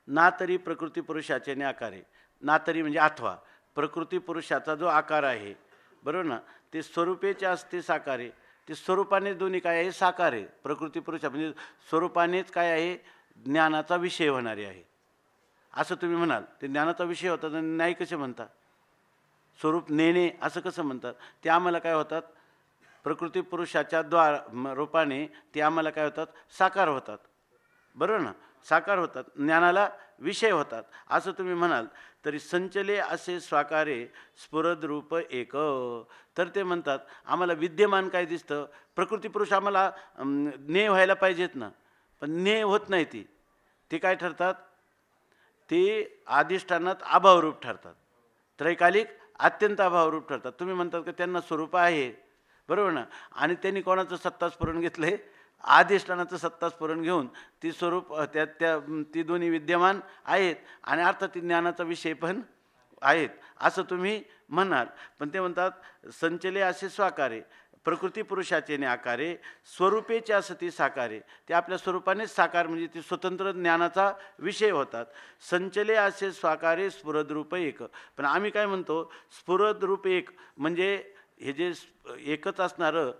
ना तरी प्रकृती पुरुषाचे आकारे, ना तरी म्हणजे अथवा प्रकृती पुरुषाचा जो आकार आहे, बरोबर ना, ते स्वरूपेचे असते साकारे. ते स्वरूपाने दोन्ही काय आहे? साकार आहे. प्रकृती पुरुषा म्हणजे स्वरूपानेच काय आहे? ज्ञानाचा विषय होणारे आहे असं तुम्ही म्हणाल. ते ज्ञानाचा विषय होतात आणि नाही कसे म्हणतात? स्वरूप नेणे असं कसं म्हणतात? ते आम्हाला काय होतात? प्रकृती पुरुषाच्या रूपाने ते आम्हाला काय होतात? साकार होतात, बरोबर ना. साकार होतात, ज्ञानाला विषय होतात असं तुम्ही म्हणाल. तरी संचले असे स्वाकारे स्फुरद्रूप एक. तर ते म्हणतात आम्हाला विद्यमान काय दिसतं? प्रकृती पुरुष आम्हाला ज्ञेय व्हायला पाहिजेत ना, पण ज्ञेय होत नाही. ते काय ठरतात? ते अधिष्ठानात अभावरूप ठरतात, त्रैकालिक अत्यंत अभावरूप ठरतात. तुम्ही म्हणतात की त्यांना स्वरूप आहे, बरोबर ना. आणि त्यांनी कोणाचं सत्तास्फुरण घेतलं आहे? अधिष्ठानाचं सत्तास्फुरण घेऊन ती स्वरूप ती दोन्ही विद्यमान आहेत आणि अर्थात ती ज्ञानाचा विषय पण आहेत असं तुम्ही म्हणाल. पण ते म्हणतात संचले असे स्वाकारे प्रकृती पुरुषाचे आकारे स्वरूपेचे असती साकारे. ते आपल्या स्वरूपानेच साकार म्हणजे ते स्वतंत्र ज्ञानाचा विषय होतात. संचले असे स्वाकारे स्फुरद्रूप एक. पण आम्ही काय म्हणतो? स्फुरद्रूप एक म्हणजे हे जे एकच असणारं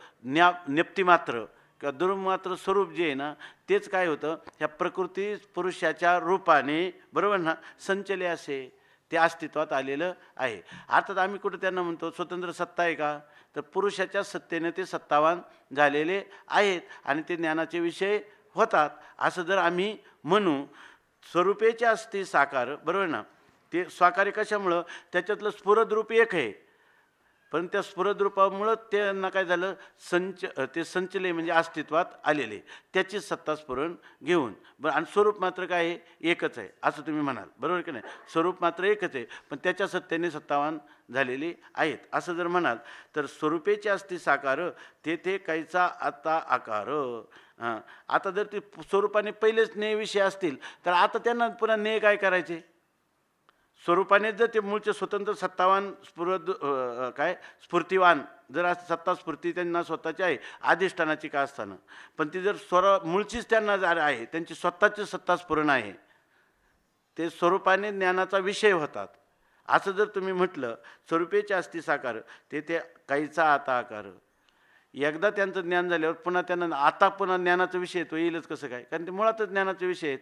ज्ञप्तिमात्र किंवा दुर्मात्र स्वरूप जे आहे ना तेच काय होतं, ह्या प्रकृती पुरुषाच्या रूपाने बरोबर ना संचले असे ते अस्तित्वात आलेलं आहे. अर्थात आम्ही कुठं त्यांना म्हणतो स्वतंत्र सत्ता आहे का, तर पुरुषाच्या सत्तेने ते सत्तावान झालेले आहेत आणि ते ज्ञानाचे विषय होतात असं जर आम्ही म्हणू. स्वरूपेचे असते साकार बरोबर ना, ते साकार कशामुळं, त्याच्यातलं स्फुरद्रूप एक आहे, पण त्या स्फुरद्रूपामुळं त्यांना काय झालं, ते संचले म्हणजे अस्तित्वात आलेले, त्याची सत्ता स्फुरण घेऊन बरं. आणि स्वरूप मात्र काय आहे, एकच आहे असं तुम्ही म्हणाल बरोबर की नाही, स्वरूप मात्र एकच आहे पण त्याच्या सत्तेने सत्तावान झालेली आहेत असं जर म्हणाल तर स्वरूपेचे असते साकार तेथे काहीचा आता आकार. आता जर ते स्वरूपाने पहिलेच नेय विषय असतील तर आता त्यांना पुन्हा नेय काय करायचे, स्वरूपाने जर ते मूळचे स्वतंत्र सत्तावान काय स्फूर्तिवान जर सत्ता स्फूर्ती त्यांना स्वतःची आहे अधिष्ठानाची का असताना, पण ती जर मूळचीच त्यांना आहे, त्यांची स्वतःची सत्ता स्फुरण आहे, ते स्वरूपाने ज्ञानाचा विषय होतात असं जर तुम्ही म्हटलं, स्वरूपेचे असती साकार ते काहीचा आता आकार. एकदा त्यांचं ज्ञान झाल्यावर पुन्हा त्यांना आता पुन्हा ज्ञानाचा विषय तो येईलच कसं काय, कारण ते मुळातच ज्ञानाचे विषय आहेत.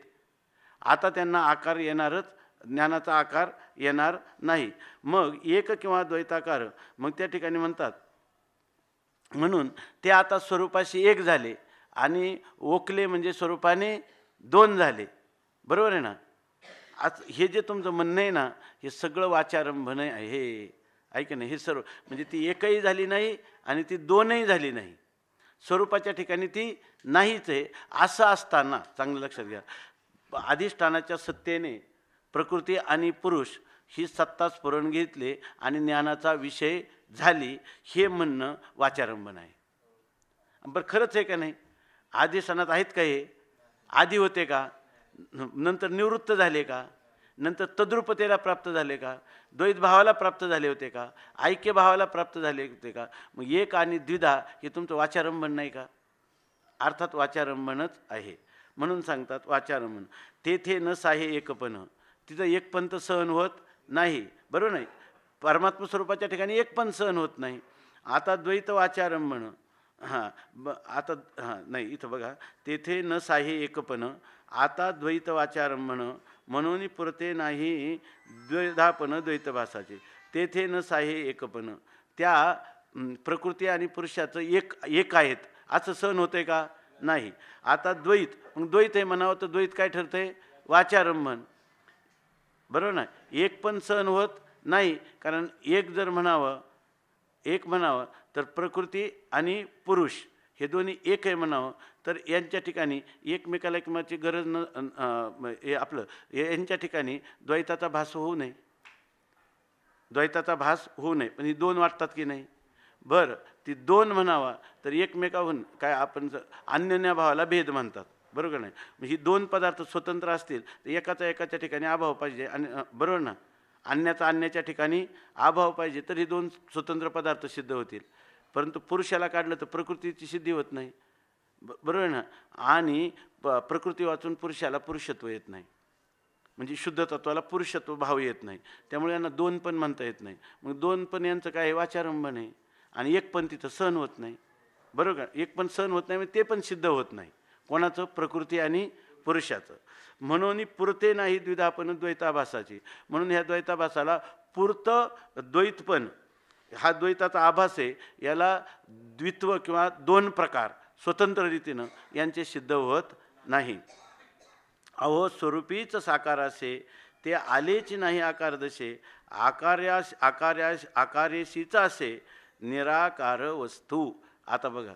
आता त्यांना आकार येणारच, ज्ञानाचा आकार येणार नाही. मग एक किंवा द्वैताकार, मग त्या ठिकाणी म्हणतात म्हणून ते आता स्वरूपाशी एक झाले आणि ओकले म्हणजे स्वरूपाने दोन झाले बरोबर आहे ना. आज हे जे तुमचं म्हणणं आहे ना हे सगळं वाचारंभन आहे, ऐक नाही, हे सर्व म्हणजे ती एकही झाली नाही आणि ती दोनही झाली नाही, स्वरूपाच्या ठिकाणी ती नाहीच आहे. असं असताना चांगलं लक्षात घ्या, अधिष्ठानाच्या सत्तेने प्रकृती आणि पुरुष ही सत्ता स्फुरण घेतले आणि ज्ञानाचा विषय झाली, हे म्हणणं वाचारंभन आहे. बरं खरंच आहे का नाही, अधिष्ठानात आहेत का हे, आधी होते का, नंतर निवृत्त झाले का, नंतर तद्रूपतेला प्राप्त झाले का, द्वैत भावाला प्राप्त झाले होते का, ऐक्य भावाला प्राप्त झाले होते का. मग एक आणि द्विधा हे तुमचं वाचारंभन नाही का, अर्थात वाचारंभनच आहे. म्हणून सांगतात वाचारंभन तेथे न साहे एकपण, तिथं एकपण तर सहन होत नाही बरोबर नाही, परमात्मा स्वरूपाच्या ठिकाणी एकपण सहन होत नाही. आता द्वैत वाचारंभन आता नाही इथं बघा, तेथे न साहे एकपण आता द्वैत वाचारंभन म्हणून पुरते नाही द्वैधापन द्वैतभासाचे. तेथे न साहे एकपण, त्या प्रकृती आणि पुरुषाचं एक आहेत असं सहन होतंय का, नाही. आता द्वैत, मग द्वैत आहे म्हणावं तर द्वैत काय ठरतंय, वाचारंभन बरोबर ना. एक पण सहन होत नाही, कारण एक जर म्हणावं, एक म्हणावं तर प्रकृती आणि पुरुष हे दोन्ही एक आहे म्हणावं तर यांच्या ठिकाणी एकमेकाला एकमेकाची गरज हे आपलं यांच्या ठिकाणी द्वैताचा भास होऊ नये, द्वैताचा भास होऊ नये. पण ही दोन वाटतात की नाही, बरं ती दोन म्हणावा तर एकमेकाहून काय आपण अन्योन्य भावाला भेद म्हणतात बरोबर नाही. ही दोन पदार्थ स्वतंत्र असतील तर एकाच्या ठिकाणी अभाव पाहिजे आणि बरोबर ना, अन्याचा अन्याच्या ठिकाणी अभाव पाहिजे तर ही दोन स्वतंत्र पदार्थ सिद्ध होतील. परंतु पुरुषाला काढलं तर प्रकृतीची सिद्धी होत नाही बरोबर ना, आणि प्रकृती वाचून पुरुषाला पुरुषत्व येत नाही, म्हणजे शुद्ध तत्वाला पुरुषत्व भाव येत नाही. त्यामुळे यांना दोन पण म्हणता येत नाही. मग दोन पण यांचं काय वाचारंभन आहे आणि एक पण तिथं सहन होत नाही बरोबर का, एक पण सहन होत नाही म्हणजे ते पण सिद्ध होत नाही कोणाचं, प्रकृती आणि पुरुषाचं. म्हणून पुरते नाही द्विधापन द्वैताभासाची, म्हणून ह्या द्वैताभासाला पुरत द्वैतपण, हा द्वैताचा आभास आहे, याला द्वित्व किंवा दोन प्रकार स्वतंत्र रीतीनं यांचे सिद्ध होत नाही. अहो स्वरूपीच साकार असे ते आलेच नाही आकार दशे, आकारेशीच असे निराकार वस्तू. आता बघा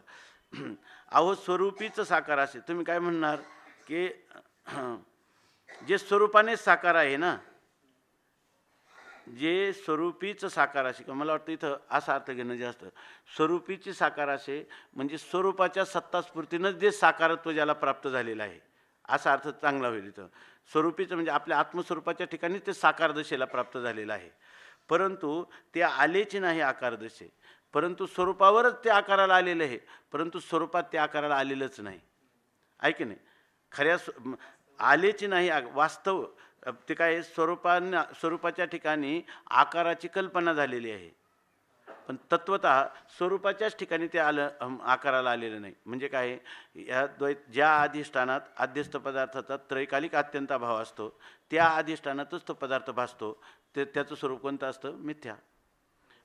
अहो स्वरूपीच साकार असे, तुम्ही काय म्हणणार की जे स्वरूपाने साकार आहे ना, जे स्वरूपीच साकार असे, का मला वाटतं इथं असा अर्थ घेणं जास्त, स्वरूपीची साकार असे म्हणजे स्वरूपाच्या सत्तास्फूर्तीनं जे साकारत्व ज्याला प्राप्त झालेलं आहे असा अर्थ चांगला होईल. इथं स्वरूपीचं म्हणजे आपल्या आत्मस्वरूपाच्या ठिकाणी ते साकार दशेला प्राप्त झालेलं आहे, परंतु ते आलेच नाही आकार दशे, परंतु स्वरूपावरच ते आकाराला आलेलं आहे, परंतु स्वरूपात ते आकाराला आलेलंच नाही. ऐक नाही, खऱ्या आलेची नाही वास्तव ते काय स्वरूपाच्या ठिकाणी आकाराची कल्पना झालेली आहे, पण तत्वतः स्वरूपाच्याच ठिकाणी ते आकाराला आलेलं नाही. म्हणजे काय, या ज्या अधिष्ठानात आद्यस्थ पदार्थाचा त्रैकालिक अत्यंताभाव असतो, त्या अधिष्ठानातच तो पदार्थ भासतो. त्याचं स्वरूप कोणतं असतं? मिथ्या.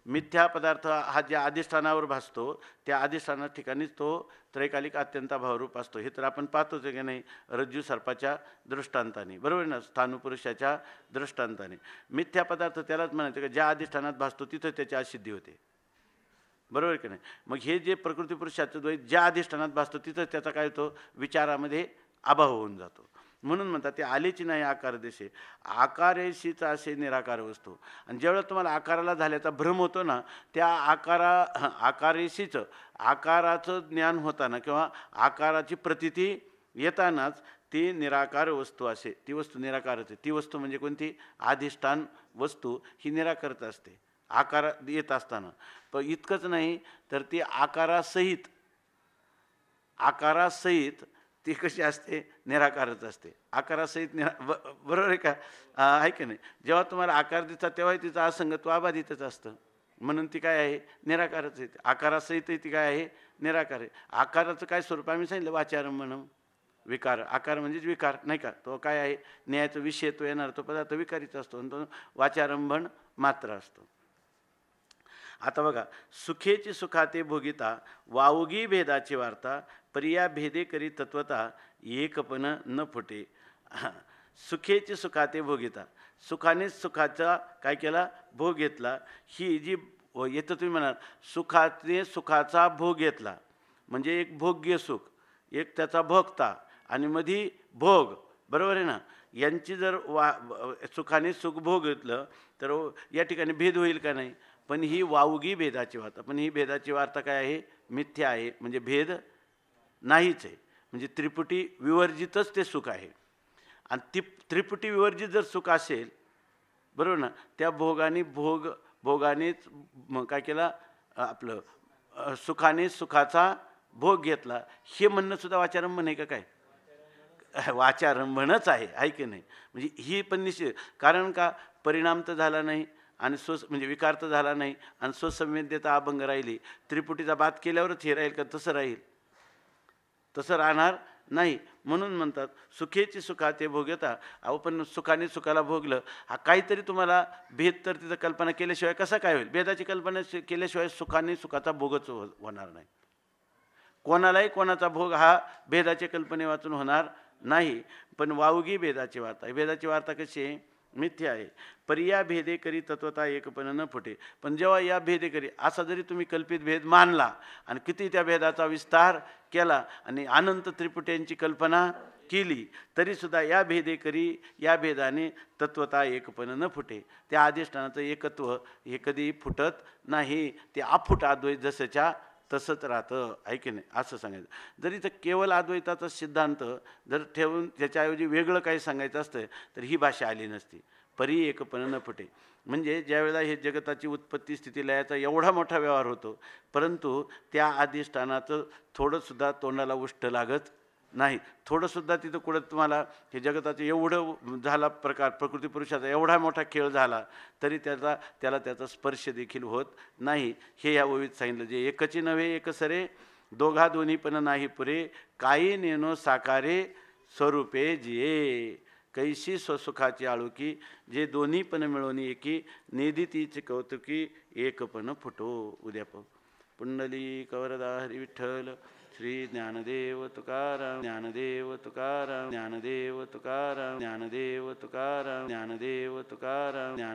मिथ्या पदार्थ हा ज्या अधिष्ठानावर भासतो, त्या अधिष्ठाना ठिकाणीच तो त्रैकालिक अत्यंताभावरूप असतो. हे तर आपण पाहतोच की नाही, रज्जू सर्पाच्या दृष्टांताने, बरोबर ना, स्थाणुपुरुषाच्या दृष्टांताने. मिथ्या पदार्थ त्यालाच म्हणायचं की ज्या अधिष्ठानात भासतो तिथं त्याची असिद्धी होते, बरोबर की नाही. मग हे जे प्रकृती पुरुषाचं द्वैत ज्या अधिष्ठानात भासतो तिथं त्याचा काय होतो, विचारामध्ये अभाव होऊन जातो. म्हणून म्हणतात ते आलेची नाही आकार देशे, आकारेशीचा असे निराकार वस्तू. आणि ज्यावेळेला तुम्हाला आकाराला झाल्याचा भ्रम होतो ना, त्या आकारेशीचं आकाराचं ज्ञान होताना किंवा आकाराची प्रतीती येतानाच ती निराकार वस्तू असे, ती वस्तू निराकारच आहे. ती वस्तू म्हणजे कोणती? अधिष्ठान वस्तू ही निराकारच असते आकार येत असताना. पण इतकंच नाही तर ती आकारासहित ती कशी असते? निराकारच असते. आकारासहित बरोबर आहे का? आहे की नाही. जेव्हा तुम्हाला आकार दिसतात तेव्हा तिचं असंगत्व अबाधितच असतं, म्हणून ती काय आहे? निराकारच आहे. आकारासहित ती काय आहे? निराकार आहे. आकाराचं काय स्वरूप आम्ही सांगितलं? वाचारंभणम, विकार. आकार म्हणजेच विकार, नाही का? तो काय आहे? न्यायाचा विषय तो येणार, तो पदार्थ विकारीचा असतो आणि तो वाचारंभण मात्र असतो. आता बघा, सुखेची सुखाते भोगिता, वावगी भेदाची वार्ता, पर्या भेदे करी तत्वता, एकपण न फुटे. सुखेची सुखाते भोगिता, सुखाने सुखाचा काय केला? भोग घेतला. ही जी येतं तुम्ही म्हणाल सुखाने सुखाचा भोग घेतला म्हणजे एक भोग्य सुख, एक त्याचा भोगता आणि मधी भोग, बरोबर आहे ना. यांची जर सुखाने सुख भोग घेतलं तर या ठिकाणी भेद होईल का? नाही. पण ही वावगी भेदाची वार्ता, पण ही भेदाची वार्ता काय आहे? मिथ्या आहे. म्हणजे भेद नाहीच आहे. म्हणजे त्रिपुटी विवर्जितच ते सुख आहे. आणि ती त्रिपुटी विवर्जित जर सुख असेल, बरोबर ना, त्या भोगानेच काय केला? आपलं सुखाने सुखाचा भोग घेतला, हे म्हणणं सुद्धा वाचारंभण आहे का? काय वाचारंभणच आहे की नाही. म्हणजे ही पण निश्चित, कारण का? परिणाम तर झाला नाही आणि म्हणजे विकार तर झाला नाही आणि स्वसंवेद्यता अभंग राहिली. त्रिपुटीचा बात केल्यावरच हे राहील का? तसं राहील? तसं राहणार नाही. म्हणून म्हणतात सुखेची सुखाते भोगता. अहो पण सुखाने सुखाला भोगलं, हा काहीतरी तुम्हाला भेद तर तिथं कल्पना केल्याशिवाय कसा काय होईल? भेदाची कल्पना केल्याशिवाय सुखाने सुखाचा भोगच होणार नाही. कोणालाही कोणाचा भोग हा भेदाच्या कल्पने वाचून होणार नाही. पण वावगी भेदाची वार्ता, भेदाची वार्ता कशी आहे? मिथ्या आहे. पर्या भेदे करी तत्वता एकपण न फुटे. पण जेव्हा या भेदे करी असा जरी तुम्ही कल्पित भेद मानला आणि किती त्या भेदाचा विस्तार केला आणि अनंत त्रिपुट्यांची कल्पना केली, तरीसुद्धा या भेदे करी या भेदाने तत्वता एकपण न फुटे. त्या अधिष्ठानाचं एकत्व हे कधी फुटत नाही. ते अफुट अद्वैत जसंच्या तसंच राहतं, आहे की नाही, असं सांगायचं. जरी तर केवळ अद्वैताचा सिद्धांत जर ठेवून त्याच्याऐवजी वेगळं काही सांगायचं असतं तर ही भाषा आली नसती. परी एकपण न फुटे. म्हणजे ज्यावेळेला हे जगताची उत्पत्ती स्थिती लयाचा एवढा मोठा व्यवहार होतो, परंतु त्या अधिष्ठानाचं थोडंसुद्धा तोंडाला उष्ट लागत नाही. थोडंसुद्धा तिथं कुठं तुम्हाला हे जगताचं एवढं झाला प्रकार, प्रकृती पुरुषाचा एवढा मोठा खेळ झाला तरी त्याला त्याचा स्पर्श देखील होत नाही. हे या ओवीत सांगितलं. जे एकची नव्हे एक सरे, दोघा दोन्ही पण नाही पुरे, काही नेनो साकारे स्वरूपे जिये. कैशी स्वसुखाची आळुकी, जे दोन्ही पण मिळवून एकी, नेदितीचे कौतुकी, एक पण फुटो. उद्या पुंडली कवरदा हरी विठ्ठल. श्री ज्ञानदेव तुकाराम, ज्ञानदेव तुकाराम, ज्ञानदेव तुकाराम, ज्ञानदेव तुकाराम, ज्ञानदेव तुकाराम, ज्ञान